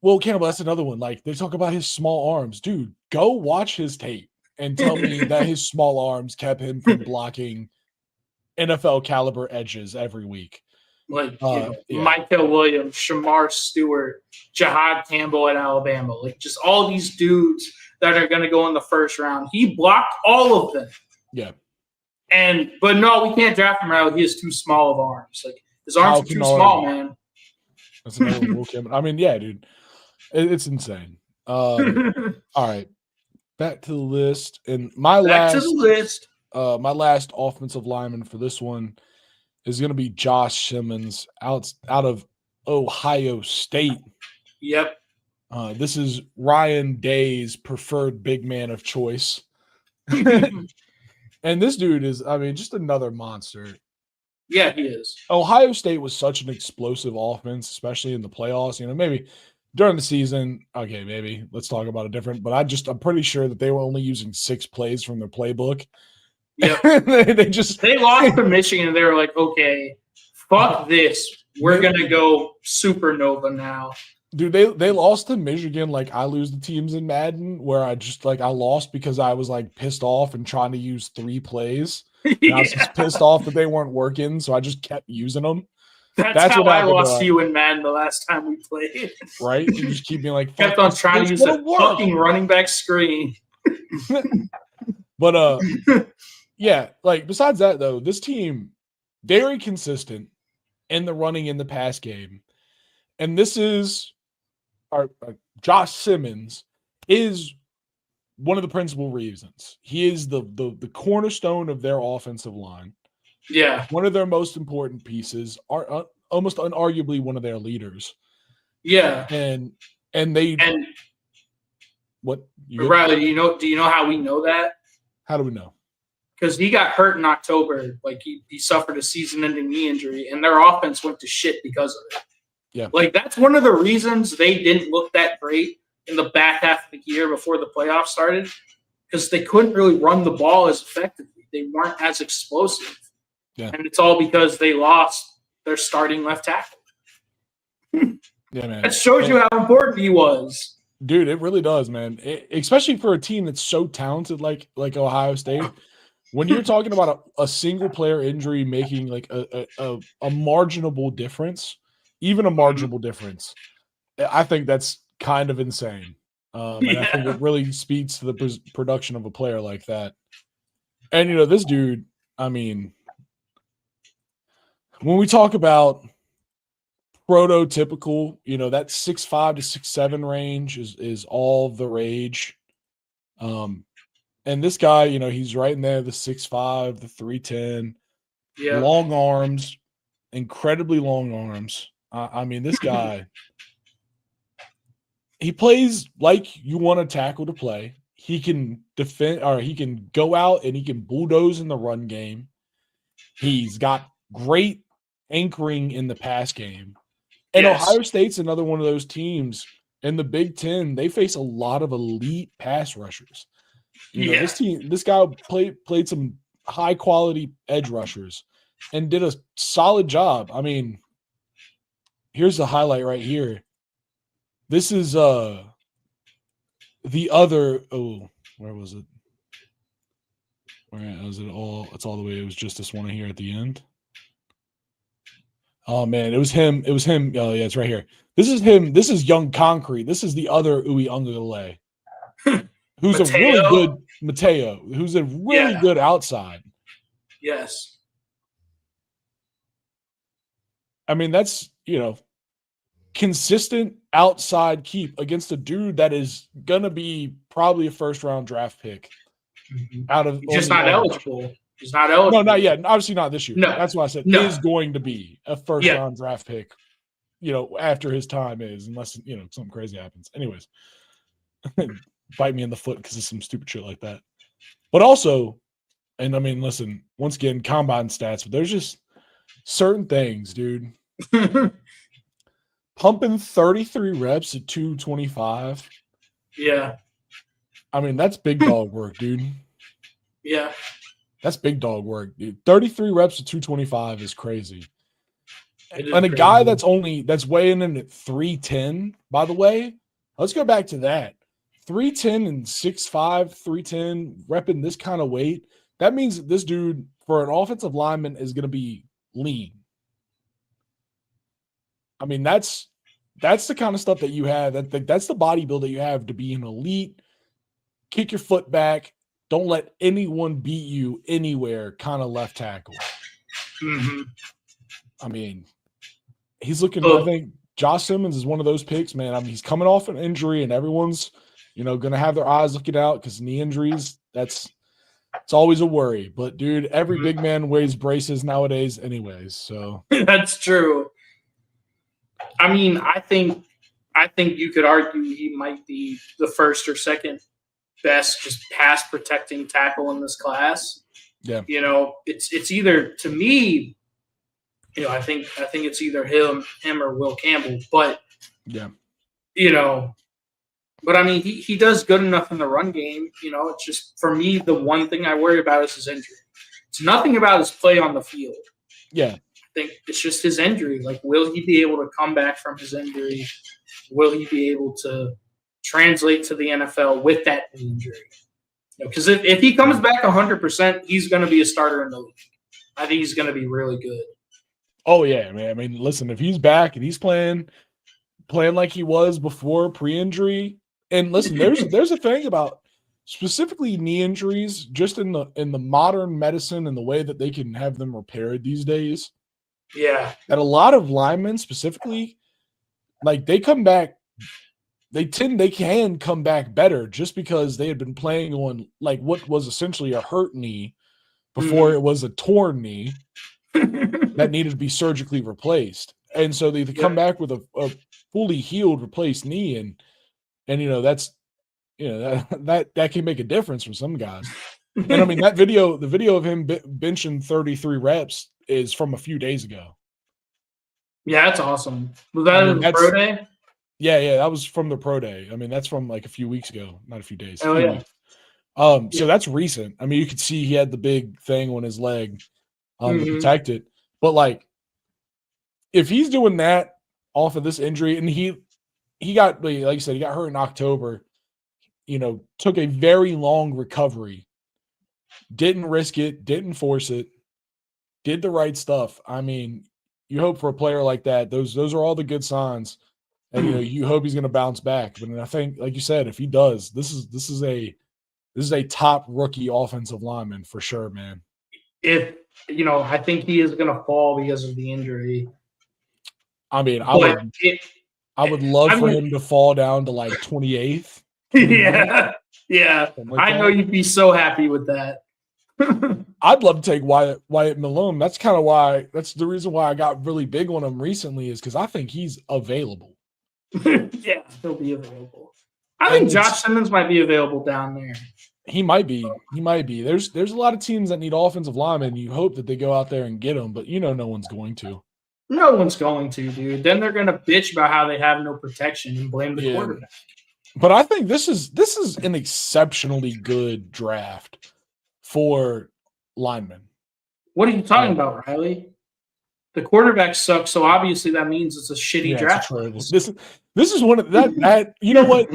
S3: Will Campbell, that's another one. Like, they talk about his small arms. Dude, go watch his tape and tell me that his small arms kept him from blocking NFL caliber edges every week.
S4: Like, Michael Williams, Shamar Stewart, Jahad Campbell at Alabama. Like, just all these dudes that are going to go in the first round. He blocked all of them.
S3: Yeah.
S4: But no, we can't draft him out. He is too small of arms. Like, his arms are too small, man.
S3: That's another Will Campbell. I mean, yeah, dude. It's insane. All right. Back to the list. And my last offensive lineman for this one is going to be Josh Simmons out of Ohio State.
S4: Yep.
S3: This is Ryan Day's preferred big man of choice. And this dude is, just another monster.
S4: Yeah, he is.
S3: Ohio State was such an explosive offense, especially in the playoffs. Maybe during the season, okay, maybe let's talk about it different. But I'm pretty sure that they were only using 6 plays from their playbook.
S4: Yeah, they lost to Michigan, and they were like, okay, fuck this. We're gonna go supernova now.
S3: Dude, they lost to Michigan like I lose the teams in Madden, where I lost because I was like pissed off and trying to use 3 plays. And I was just pissed off that they weren't working, so I just kept using them.
S4: That's how I lost to you in Madden the last time we played.
S3: Right? You just keep being like,
S4: kept on trying to use the fucking running back screen.
S3: But yeah, like besides that though, this team very consistent in the running in the pass game, and this is our Josh Simmons is one of the principal reasons. He is the cornerstone of their offensive line.
S4: Yeah.
S3: One of their most important pieces, are almost unarguably one of their leaders.
S4: Yeah.
S3: And what?
S4: Riley, do you know how we know that?
S3: How do we know?
S4: Because he got hurt in October. Like, he suffered a season-ending knee injury, and their offense went to shit because of it.
S3: Yeah.
S4: Like, that's one of the reasons they didn't look that great in the back half of the year before the playoffs started, because they couldn't really run the ball as effectively. They weren't as explosive.
S3: Yeah.
S4: And it's all because they lost their starting left tackle.
S3: Yeah, man.
S4: That shows you how important he was.
S3: Dude, it really does, man. Especially for a team that's so talented like Ohio State. When you're talking about a single player injury making like a marginable difference, even a marginable difference, I think that's kind of insane. And I think
S4: Yeah.
S3: it really speaks to the production of a player like that. And this dude, I mean, when we talk about prototypical, that 6'5" to 6'7" range is all the rage. And this guy, he's right in there, the 6'5", the 310,
S4: Yeah.
S3: long arms, incredibly long arms. I mean, this guy, he plays like you want a tackle to play. He can defend, or he can go out and he can bulldoze in the run game. He's got great anchoring in the pass game. And
S4: Yes.
S3: Ohio State's another one of those teams in the Big Ten. They face a lot of elite pass rushers. This guy played some high quality edge rushers and did a solid job. I mean, here's the highlight right here. This is the other. Oh, where was it? Where was it all? It's all the way. It was just this one here at the end. Oh man, it was him. It was him. Oh yeah, it's right here. This is him. This is Young Concrete. This is the other Uiagalelei, who's a really good Mateo, who's a really good outside.
S4: Yes.
S3: I mean, that's consistent outside keep against a dude that is gonna be probably a first round draft pick. Out of
S4: He's just not eligible. He's not eligible.
S3: No, not yet. Obviously not this year.
S4: No.
S3: That's why I said is going to be a first round draft pick, after his time is, unless, something crazy happens. Anyways, bite me in the foot because of some stupid shit like that. But also, and I mean, listen, once again, combine stats, but there's just certain things, dude. Pumping 33 reps at 225.
S4: Yeah.
S3: I mean, that's big dog work, dude.
S4: Yeah.
S3: That's big dog work, dude. 33 reps at 225 is crazy. And a
S4: crazy.
S3: guy that's weighing in at 310, by the way, let's go back to that. 310 and 6'5", 310, repping this kind of weight. That means that this dude, for an offensive lineman, is going to be lean. I mean, that's the kind of stuff that you have. That's the body build that you have to be an elite, kick your foot back, don't let anyone beat you anywhere kind of left tackle.
S4: Mm-hmm.
S3: I mean, he's looking. I think Josh Simmons is one of those picks, man. I mean, he's coming off an injury, and everyone's, going to have their eyes looking out because knee injuries. It's always a worry. But dude, every big man wears braces nowadays, anyways. So
S4: that's true. I mean, I think you could argue he might be the first or second best just pass protecting tackle in this class.
S3: Yeah.
S4: It's either, to me, I think it's either him or Will Campbell. But
S3: yeah.
S4: But I mean, he does good enough in the run game. It's just, for me, the one thing I worry about is his injury. It's nothing about his play on the field.
S3: Yeah.
S4: I think it's just his injury. Like, will he be able to come back from his injury? Will he be able to translate to the NFL with that injury? Because if he comes back 100%, he's going to be a starter in the league. I think he's going to be really good.
S3: Oh, yeah, man. I mean, listen, if he's back and he's playing like he was before pre-injury, and listen, there's a thing about specifically knee injuries, just in the modern medicine and the way that they can have them repaired these days.
S4: Yeah.
S3: That a lot of linemen specifically, like, they come back, they can come back better just because they had been playing on like what was essentially a hurt knee before it was a torn knee that needed to be surgically replaced. And so they come back with a fully healed, replaced knee, and that's that can make a difference for some guys. And I mean, the video of him benching 33 reps is from a few days ago. Yeah,
S4: that's awesome. Was that in the pro day?
S3: Yeah, that was from the pro day. I mean, that's from like a few weeks ago, not a few days.
S4: Oh, yeah.
S3: So that's recent. I mean, you could see he had the big thing on his leg to protect it. But like, if he's doing that off of this injury, and he got, like you said, he got hurt in October. Took a very long recovery. Didn't risk it, didn't force it, did the right stuff. I mean, you hope for a player like that. Those are all the good signs. And you hope he's going to bounce back. But I think, like you said, if he does, this is a top rookie offensive lineman for sure, man.
S4: I think he is going to fall because of the injury.
S3: I mean, I would love for him to fall down to like 28th.
S4: Yeah. I know you'd be so happy with that.
S3: I'd love to take Wyatt Malone. That's the reason why I got really big on him recently, is because I think he's available.
S4: Yeah, he'll be available. I think Josh Simmons might be available down there.
S3: He might be. There's a lot of teams that need offensive linemen. You hope that they go out there and get them, but no one's going to.
S4: No one's going to, dude. Then they're going to bitch about how they have no protection and blame the quarterback.
S3: But I think this is an exceptionally good draft for linemen.
S4: What are you talking about, Riley? The quarterback sucks, so obviously that means it's a shitty draft.
S3: This is one of that you know what,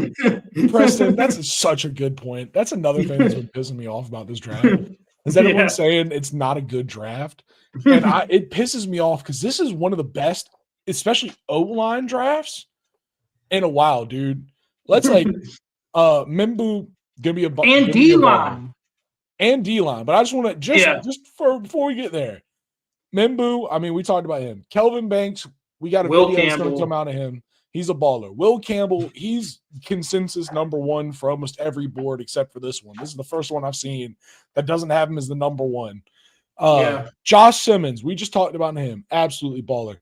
S3: Preston, that's such a good point. That's another thing that's been pissing me off about this draft. Is everyone's saying it's not a good draft. And it pisses me off because this is one of the best, especially O-line drafts in a while, dude. Let's Membu gonna be
S4: and D-line.
S3: And D-line. But I just want to just before we get there. Membu, I mean, we talked about him. Kelvin Banks, we got a video that's going to come out of him. He's a baller. Will Campbell, he's consensus number one for almost every board except for this one. This is the first one I've seen that doesn't have him as the number one. Josh Simmons, we just talked about him. Absolutely baller.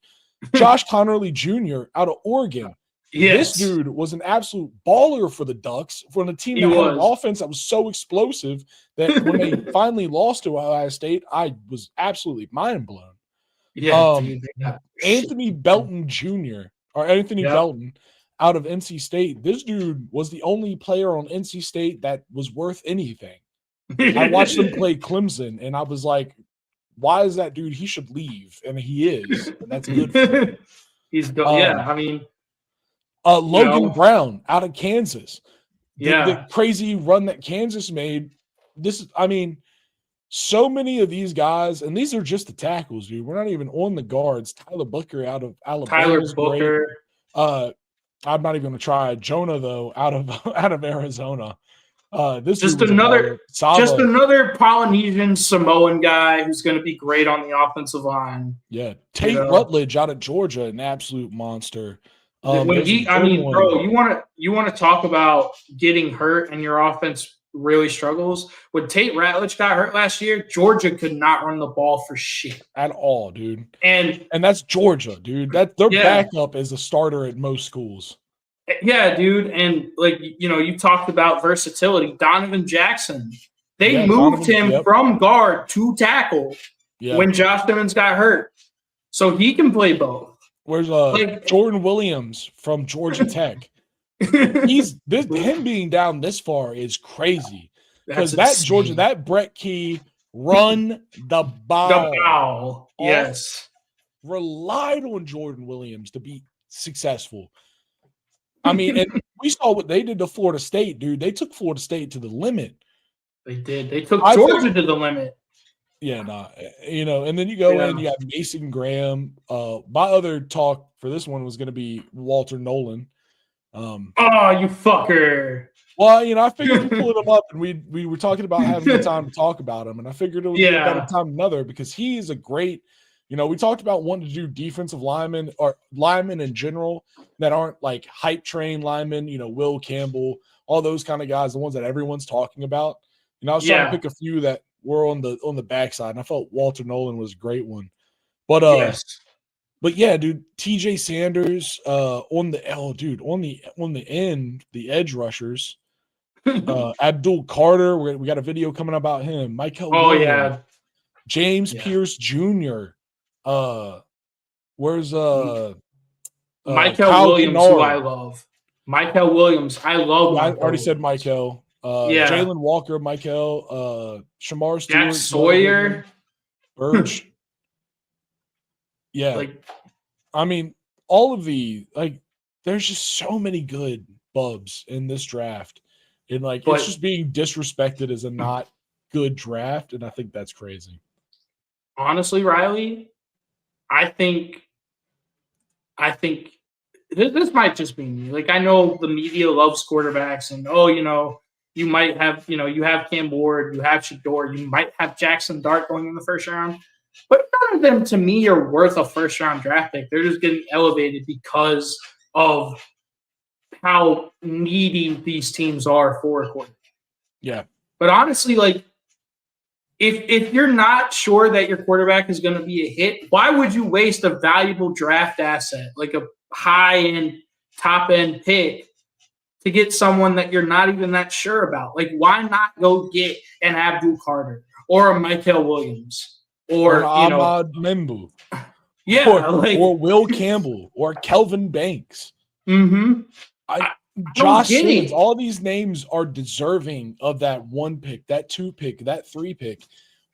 S3: Josh Connerly Jr. out of Oregon. Yes. This dude was an absolute baller for the Ducks, for the team that had an offense that was so explosive that when they finally lost to Ohio State, I was absolutely mind blown.
S4: Yeah,
S3: Anthony Belton Jr. or Anthony Belton out of NC State. This dude was the only player on NC State that was worth anything. I watched him play Clemson, and I was like, "Why is that dude? He should leave." And he is. And that's good for him.
S4: He's good. I mean.
S3: Logan Brown out of Kansas. The crazy run that Kansas made. So many of these guys, and these are just the tackles, dude. We're not even on the guards. Tyler Booker out of Alabama.
S4: Tyler Booker.
S3: I'm not even going to try. Jonah, though, out of Arizona. This
S4: just another Polynesian Samoan guy who's going to be great on the offensive line.
S3: Yeah. Tate Rutledge out of Georgia, an absolute monster.
S4: Bro, you want to talk about getting hurt and your offense really struggles. When Tate Ratledge got hurt last year, Georgia could not run the ball for shit
S3: at all, dude.
S4: And
S3: that's Georgia, dude. Their backup is a starter at most schools.
S4: Yeah, dude. And you talked about versatility. Donovan Jackson, they moved him from guard to tackle when Josh Simmons got hurt, so he can play both.
S3: Where's Jordan Williams from Georgia Tech? Him being down this far is crazy because that Brett Key run the ball.
S4: Yes,
S3: relied on Jordan Williams to be successful. I mean, and we saw what they did to Florida State, dude. They took Florida State to the limit.
S4: They did. They took Georgia to the limit.
S3: Yeah, and then you go in, you got Mason Graham. My other talk for this one was going to be Walter Nolan.
S4: Oh, you fucker.
S3: Well, I figured we pulled him up, and we were talking about having the time to talk about him, and I figured it would be a better time than another because he is a great. We talked about wanting to do defensive linemen or linemen in general that aren't like hype train linemen. Will Campbell, all those kind of guys, the ones that everyone's talking about. I was trying to pick a few that were on the backside, and I felt Walter Nolan was a great one. But but yeah, dude, TJ Sanders on the end, the edge rushers. Abdul Carter, we got a video coming about him. Michael Williams, James Pierce Jr. Where's
S4: Michael Williams, who I love. Michael Williams, I love.
S3: I already said Michael. Jalen Walker, Michael, Shamar Stewart,
S4: Jack Sawyer,
S3: Birch. Yeah, I mean, all of the there's just so many good bubs in this draft. And like
S4: But-
S3: it's just being disrespected as a not good draft, and I think that's crazy.
S4: Honestly, Riley, I think this might just be me. Like, I know the media loves quarterbacks, and you might have, you have Cam Ward, you have Shador, you might have Jackson Dart going in the first round, but none of them to me are worth a first round draft pick. They're just getting elevated because of how needy these teams are for a quarterback.
S3: Yeah.
S4: But honestly, like, if you're not sure that your quarterback is going to be a hit, why would you waste a valuable draft asset, like a high-end, top-end pick, to get someone that you're not even that sure about? Like, why not go get an Abdul Carter or a Michael Williams or
S3: Ahmad Membu, or Will Campbell or Kelvin Banks?
S4: Mm-hmm.
S3: Josh Simmons, all these names are deserving of that 1 pick, that 2 pick, that 3 pick.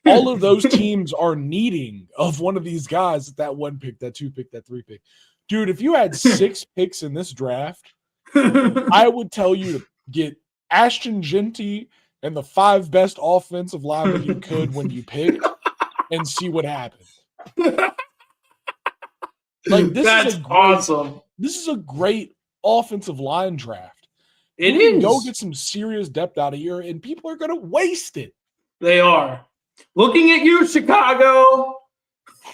S3: All of those teams are needing of one of these guys, that 1 pick, that 2 pick, that 3 pick. Dude, if you had 6 picks in this draft, I would tell you to get Ashton Genty and the 5 best offensive linemen you could when you picked and see what happened. Like,
S4: That's awesome.
S3: This is a great offensive line draft.
S4: It
S3: you can
S4: is.
S3: Go get some serious depth out of here, and people are going to waste it.
S4: They are. Looking at you, Chicago.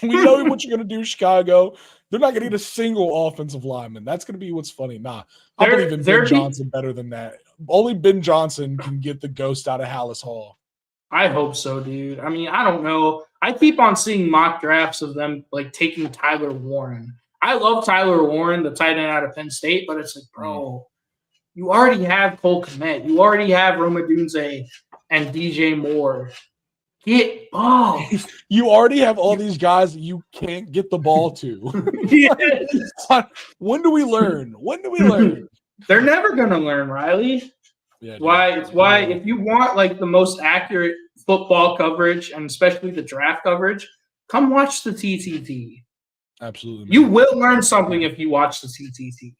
S3: We know what you're going to do, Chicago. They're not going to get a single offensive lineman. That's going to be what's funny. Nah, I believe in Ben Johnson better than that. Only Ben Johnson can get the ghost out of Hallis Hall.
S4: I hope so, dude. I mean, I don't know. I keep on seeing mock drafts of them like taking Tyler Warren. I love Tyler Warren, the tight end out of Penn State, but it's like, bro, you already have Cole Kmet. You already have Roma Dunze and DJ Moore. Get ball.
S3: You already have all these guys that you can't get the ball to.
S4: Yes.
S3: When do we learn? When do we learn?
S4: They're never going to learn, Riley.
S3: Yeah,
S4: It's why if you want like the most accurate football coverage and especially the draft coverage, come watch the TTT.
S3: Absolutely. Man.
S4: You will learn something if you watch the TTT.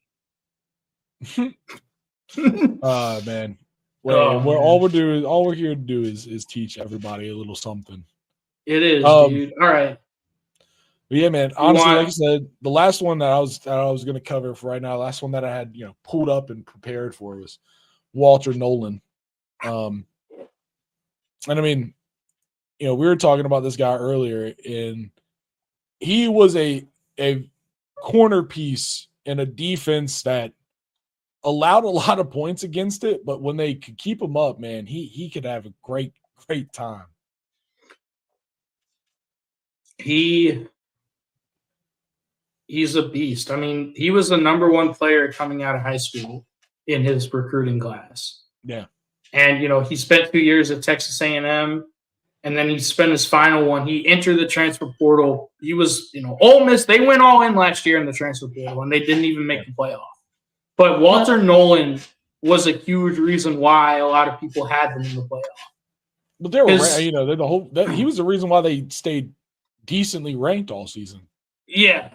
S3: Man. Well, all we're here to do is teach everybody a little something.
S4: It is, dude. All right.
S3: But yeah, man. Honestly, like I said, the last one that I was going to cover for right now, last one that I had pulled up and prepared for was Walter Nolan. And I mean, we were talking about this guy earlier, and he was a corner piece in a defense that allowed a lot of points against it, but when they could keep him up, man, he could have a great time.
S4: He's a beast. I mean, he was the number 1 player coming out of high school in his recruiting class.
S3: Yeah.
S4: And, he spent 2 years at Texas A&M, and then he spent his final one. He entered the transfer portal. He was, Ole Miss, they went all in last year in the transfer portal, and they didn't even make the playoff. But Walter Nolan was a huge reason why a lot of people had them in the playoff.
S3: But they were, he was the reason why they stayed decently ranked all season.
S4: Yeah.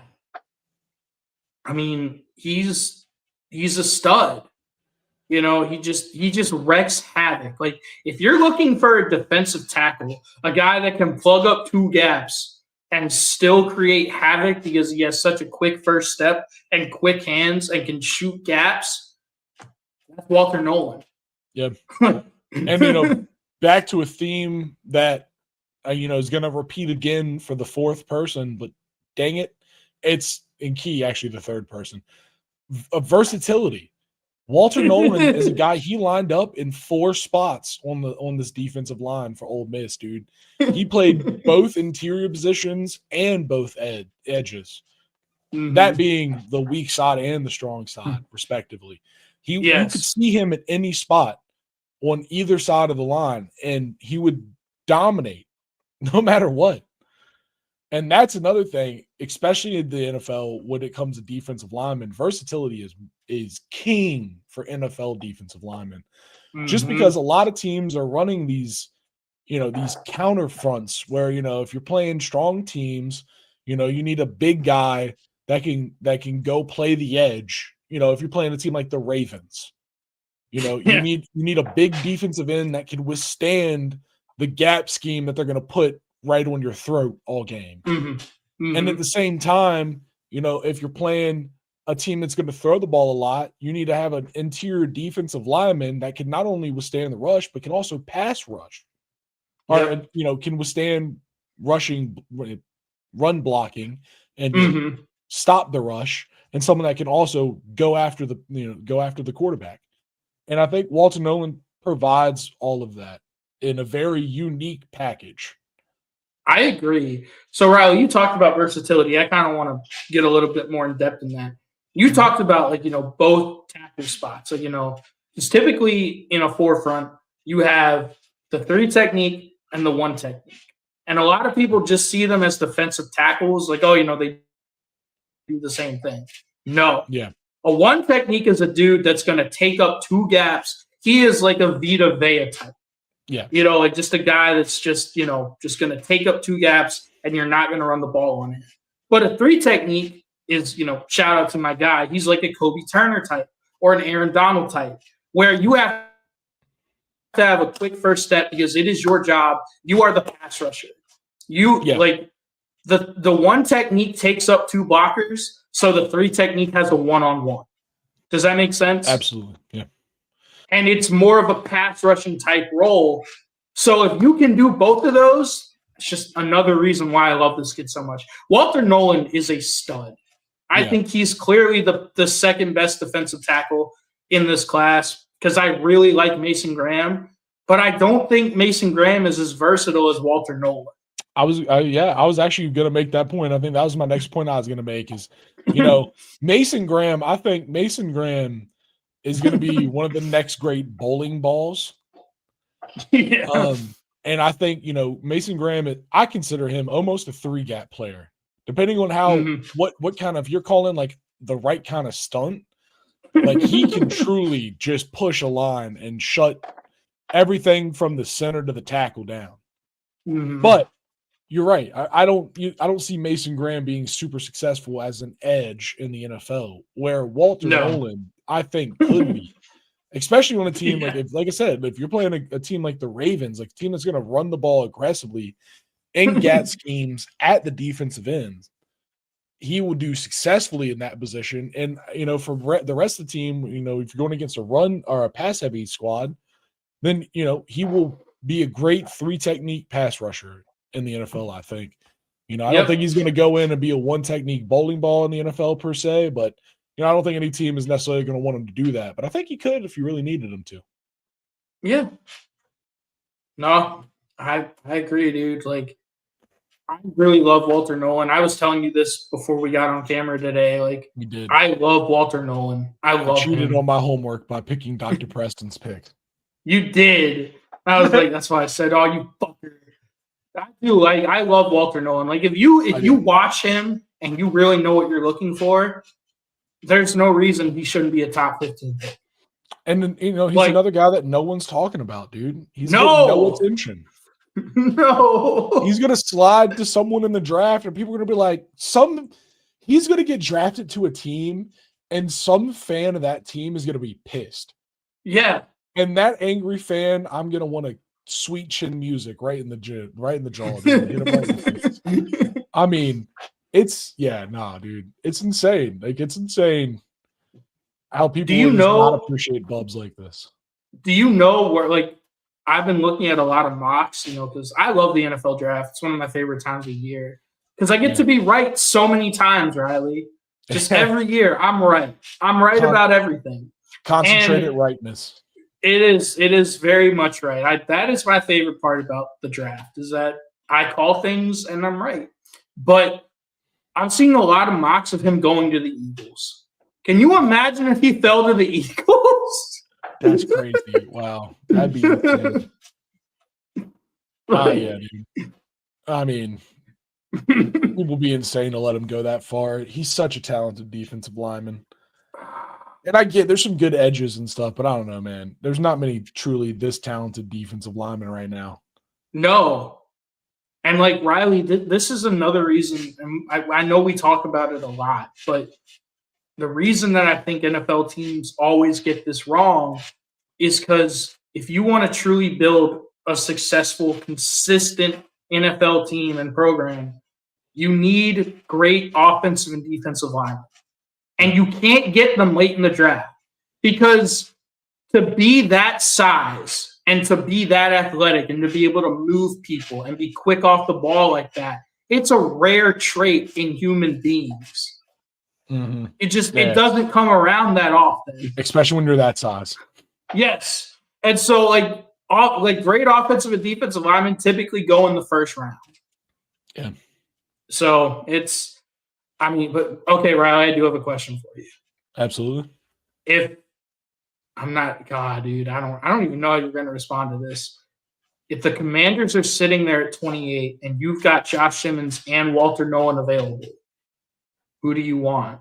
S4: I mean, he's a stud. He just wrecks havoc. Like, if you're looking for a defensive tackle, a guy that can plug up 2 gaps and still create havoc because he has such a quick first step and quick hands and can shoot gaps, that's Walter Nolan.
S3: Yeah. And, back to a theme that, is going to repeat again for the 4th person, but dang it, it's in key, actually the 3rd person. Versatility. Walter Nolan is a guy, he lined up in 4 spots on this defensive line for Ole Miss, dude. He played both interior positions and both edges. Mm-hmm. That being the weak side and the strong side, respectively. You could see him at any spot on either side of the line, and he would dominate no matter what. And that's another thing, especially in the NFL when it comes to defensive linemen. Versatility is king for NFL defensive linemen. Mm-hmm. Just because a lot of teams are running these counter fronts where, if you're playing strong teams, you need a big guy that can go play the edge, if you're playing a team like the Ravens, you
S4: Yeah.
S3: need a big defensive end that can withstand the gap scheme that they're going to put right on your throat all game. And at the same time, if you're playing a team that's going to throw the ball a lot, you need to have an interior defensive lineman that can not only withstand the rush, but can also pass rush. Or, can withstand run blocking and stop the rush, and someone that can also go after the quarterback. And I think Walter Nolan provides all of that in a very unique package.
S4: I agree. So, Riley, you talked about versatility. I kind of want to get a little bit more in depth in that. You talked about both tackle spots. So, because typically in a forefront, you have the 3 technique and the 1 technique. And a lot of people just see them as defensive tackles, like, they do the same thing. No.
S3: Yeah.
S4: A 1 technique is a dude that's going to take up 2 gaps. He is like a Vita Vea type.
S3: Yeah.
S4: Like just a guy that's just going to take up 2 gaps and you're not going to run the ball on it. But a 3 technique is, shout out to my guy. He's like a Kobe Turner type or an Aaron Donald type, where you have to have a quick first step because it is your job. You are the pass rusher. Like the 1 technique takes up 2 blockers. So the 3 technique has a 1-on-1. Does that make sense?
S3: Absolutely. Yeah.
S4: And it's more of a pass rushing type role. So if you can do both of those, it's just another reason why I love this kid so much. Walter Nolan is a stud. I think he's clearly the second best defensive tackle in this class because I really like Mason Graham, but I don't think Mason Graham is as versatile as Walter Nolan.
S3: I was actually going to make that point. I think that was my next point I was going to make is, Mason Graham, I think Mason Graham is going to be one of the next great bowling balls.
S4: Yeah.
S3: And I think, Mason Graham, I consider him almost a 3-gap player, depending on how, what kind of, you're calling like the right kind of stunt. Like he can truly just push a line and shut everything from the center to the tackle down. But you're right. I don't see Mason Graham being super successful as an edge in the NFL, where Walter Nolan, I think, could be, especially on a team like I said, if you're playing a team like the Ravens, like a team that's going to run the ball aggressively in gap schemes at the defensive end, he will do successfully in that position. And for the rest of the team, if you're going against a run or a pass heavy squad, then he will be a great 3 technique pass rusher in the NFL, I think. I don't think he's going to go in and be a 1 technique bowling ball in the NFL per se, but I don't think any team is necessarily going to want him to do that. But I think he could if you really needed him to.
S4: Yeah. No, I agree, dude. Like, I really love Walter Nolan. I was telling you this before we got on camera today. Like,
S3: You did.
S4: I love Walter Nolan. I love
S3: cheated
S4: him.
S3: on my homework by picking Dr. Preston's pick.
S4: You did. I was like, that's why I said, "Oh, you fucker." I do. Like, I love Walter Nolan. Like, if you watch him and you really know what you're looking for, there's no reason he shouldn't be a top 15 pick.
S3: And then, he's another guy that no one's talking about, dude. He's getting no attention.
S4: No.
S3: He's gonna slide to someone in the draft, and people are gonna be like, he's gonna get drafted to a team, and some fan of that team is gonna be pissed.
S4: Yeah.
S3: And that angry fan, I'm gonna want to sweet chin music right in the jaw. I mean, dude. It's insane. Like, it's insane how people not appreciate bubs like this.
S4: Do you know where, like, I've been looking at a lot of mocks, because I love the NFL draft. It's one of my favorite times of year because I get to be right so many times, Riley. Just every year, I'm right. I'm right about everything.
S3: Concentrated rightness.
S4: It is very much right. That is my favorite part about the draft is that I call things and I'm right. But I'm seeing a lot of mocks of him going to the Eagles. Can you imagine if he fell to the Eagles?
S3: That's crazy. Wow. That'd be insane. Yeah, dude. I mean, it will be insane to let him go that far. He's such a talented defensive lineman. And I get there's some good edges and stuff, but I don't know, man. There's not many truly this talented defensive linemen right now.
S4: No. And like Riley, this is another reason, and I know we talk about it a lot, but the reason that I think NFL teams always get this wrong is because if you want to truly build a successful, consistent NFL team and program, you need great offensive and defensive linemen. And you can't get them late in the draft because to be that size and to be that athletic and to be able to move people and be quick off the ball like that, it's a rare trait in human beings.
S3: Mm-hmm.
S4: It doesn't come around that often,
S3: especially when you're that size.
S4: Yes, and so like great offensive and defensive linemen typically go in the first round.
S3: Yeah.
S4: So but okay, Riley, I do have a question for you.
S3: Absolutely.
S4: If I'm not, God, dude, I don't even know how you're going to respond to this. If the Commanders are sitting there at 28 and you've got Josh Simmons and Walter Nolan available, who do you want?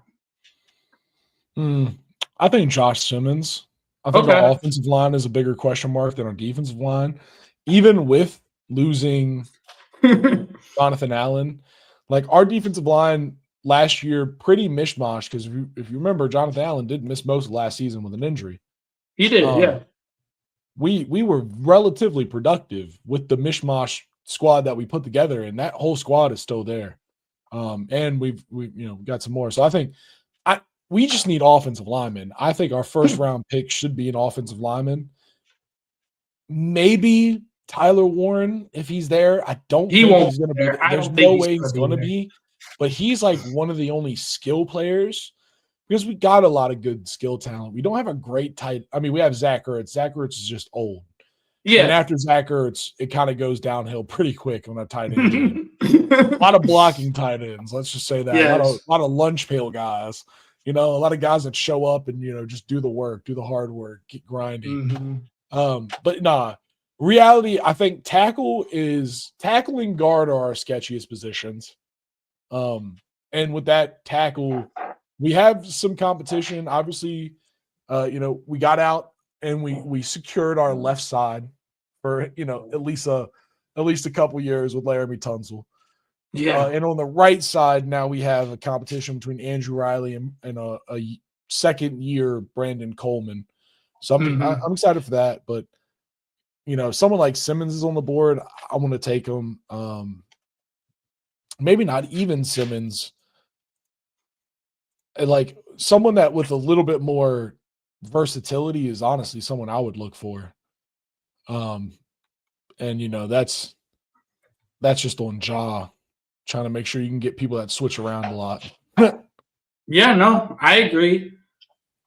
S3: I think Josh Simmons. I think our offensive line is a bigger question mark than our defensive line. Even with losing Jonathan Allen, like our defensive line last year, pretty mishmash because if you remember, Jonathan Allen did miss most of last season with an injury.
S4: He did, yeah.
S3: We were relatively productive with the mishmash squad that we put together, and that whole squad is still there. And we've got some more. So I think we just need offensive linemen. I think our first round pick should be an offensive lineman. Maybe Tyler Warren, if he's there. I don't think he's going to be. There's no way he's going to be. But he's like one of the only skill players because we got a lot of good skill talent. We don't have a great tight. I mean, we have Zach Ertz. Zach Ertz is just old. Yeah. And after Zach Ertz, it kind of goes downhill pretty quick on a tight end game. A lot of blocking tight ends. Let's just say that. Yes. A lot of lunch pail guys. A lot of guys that show up and, just do the work, do the hard work, get grinding. Mm-hmm. But nah, reality, I think tackle and guard are our sketchiest positions. And with that tackle, we have some competition. Obviously, we got out and we secured our left side for, at least a couple years with Laramie Tunsil. Yeah. And on the right side, now we have a competition between Andrew Riley and a second year Brandon Coleman. So I'm excited for that. But, someone like Simmons is on the board. I want to take him. Maybe not even Simmons. And like someone that with a little bit more versatility is honestly someone I would look for. And, that's just on jaw. Trying to make sure you can get people that switch around a lot.
S4: Yeah, no, I agree.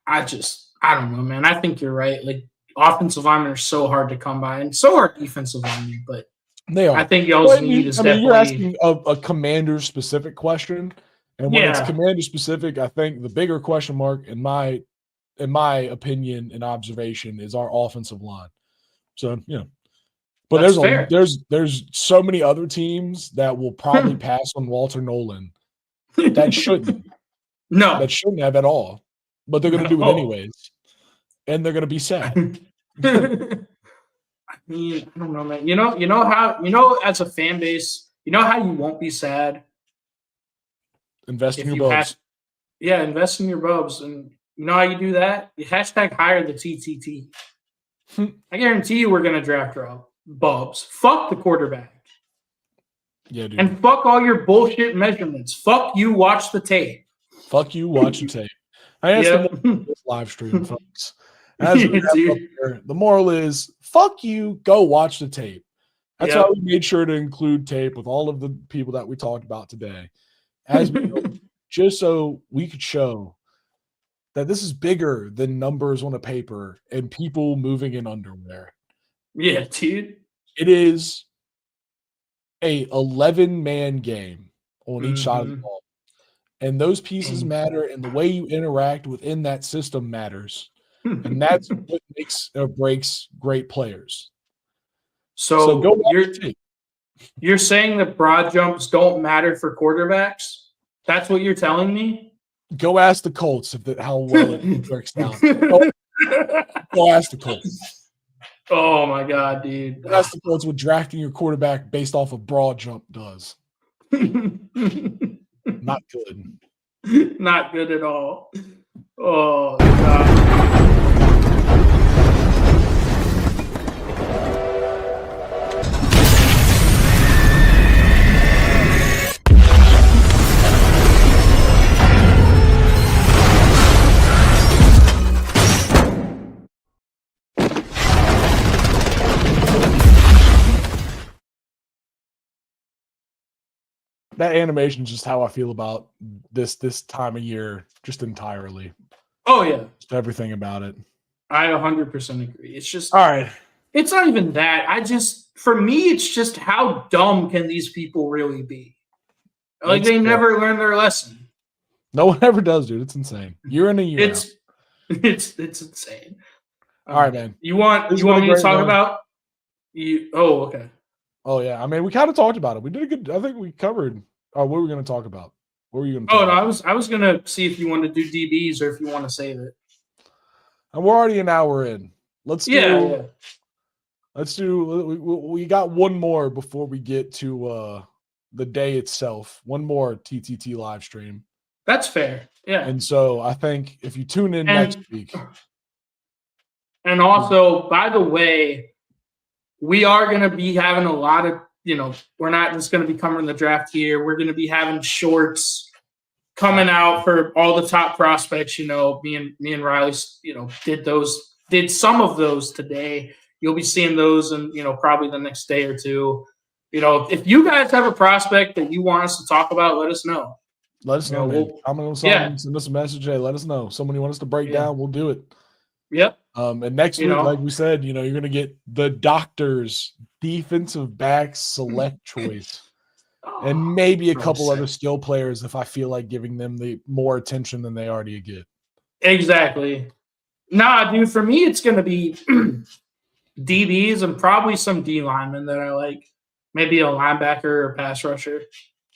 S4: I don't know, man. I think you're right. Like offensive linemen are so hard to come by, and so are defensive linemen. But
S3: they are.
S4: I think y'all's need is definitely.
S3: You're asking a commander specific question, and when it's commander specific, I think the bigger question mark, in my opinion and observation, is our offensive line. So But there's so many other teams that will probably pass on Walter Nolan that shouldn't. No. That shouldn't have at all. But they're going to do it anyways. And they're going to be sad.
S4: I mean, I don't know, man. You know how as a fan base, how you won't be sad?
S3: Invest in your bubs.
S4: Invest in your bubs. And you know how you do that? You hashtag hire the TTT. I guarantee you we're going to draft bubs. Fuck the quarterback.
S3: Yeah, dude.
S4: And fuck all your bullshit measurements. Fuck you, watch the tape.
S3: Fuck you, watch the tape. I asked them this live stream, folks. The moral is, fuck you, go watch the tape. That's why we made sure to include tape with all of the people that we talked about today. Just so we could show that this is bigger than numbers on a paper and people moving in underwear.
S4: Yeah, dude.
S3: It is a 11-man game on each side of the ball. And those pieces matter, and the way you interact within that system matters. And that's what makes or breaks great players.
S4: So go you're saying that broad jumps don't matter for quarterbacks? That's what you're telling me?
S3: Go ask the Colts how well it works out. Go ask the Colts.
S4: Oh, my God, dude.
S3: Go ask the Colts what drafting your quarterback based off a broad jump does. Not good.
S4: Not good at all. Oh, God.
S3: That animation is just how I feel about this time of year, just entirely.
S4: Oh, yeah.
S3: Just everything about it.
S4: I 100% agree. It's just,
S3: All right.
S4: it's not even that. For me, it's just how dumb can these people really be? Like,
S3: That's
S4: they
S3: fair.
S4: never learn their lesson.
S3: No one ever does, dude. It's insane. Year in and year out.
S4: It's insane.
S3: All right, man.
S4: You want
S3: This has
S4: me
S3: been a
S4: to
S3: great
S4: talk
S3: run.
S4: about you? Oh, okay.
S3: Oh yeah. I mean, we kind of talked about it. We did a good. I think we covered. Oh, what were we going to talk about? What were you going to?
S4: Oh no, I was gonna see if you want to do DBs or if you want to save it.
S3: And we're already an hour in. Let's do.
S4: Yeah.
S3: Let's do. We got one more before we get to the day itself. One more TTT live stream.
S4: That's fair. Yeah.
S3: And so I think if you tune in next week.
S4: And also, by the way, we are going to be having a lot of, we're not just going to be covering the draft here. We're going to be having shorts coming out for all the top prospects. Me and Riley, did some of those today. You'll be seeing those in, probably the next day or two. If you guys have a prospect that you want us to talk about, let us know.
S3: Let us know, man. Comment on something, send us a message. Hey, let us know. Someone you want us to break down, we'll do it.
S4: Yep.
S3: And next week, like we said, you're going to get the doctor's defensive back select choice. And maybe a couple other skill players if I feel like giving them the more attention than they already get.
S4: Exactly. Nah, dude, for me, it's going to be DBs and probably some D linemen that I like. Maybe a linebacker or pass rusher.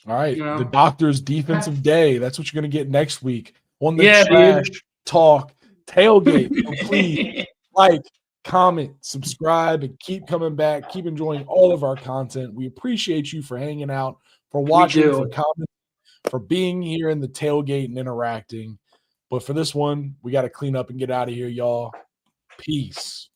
S3: All right. The doctor's defensive day. That's what you're going to get next week on the Trash Talk Tailgate. So please like, comment, subscribe, and keep coming back. Keep enjoying all of our content. We appreciate you for hanging out, for watching, for commenting, for being here in the tailgate and interacting. But for this one, we got to clean up and get out of here, y'all. Peace.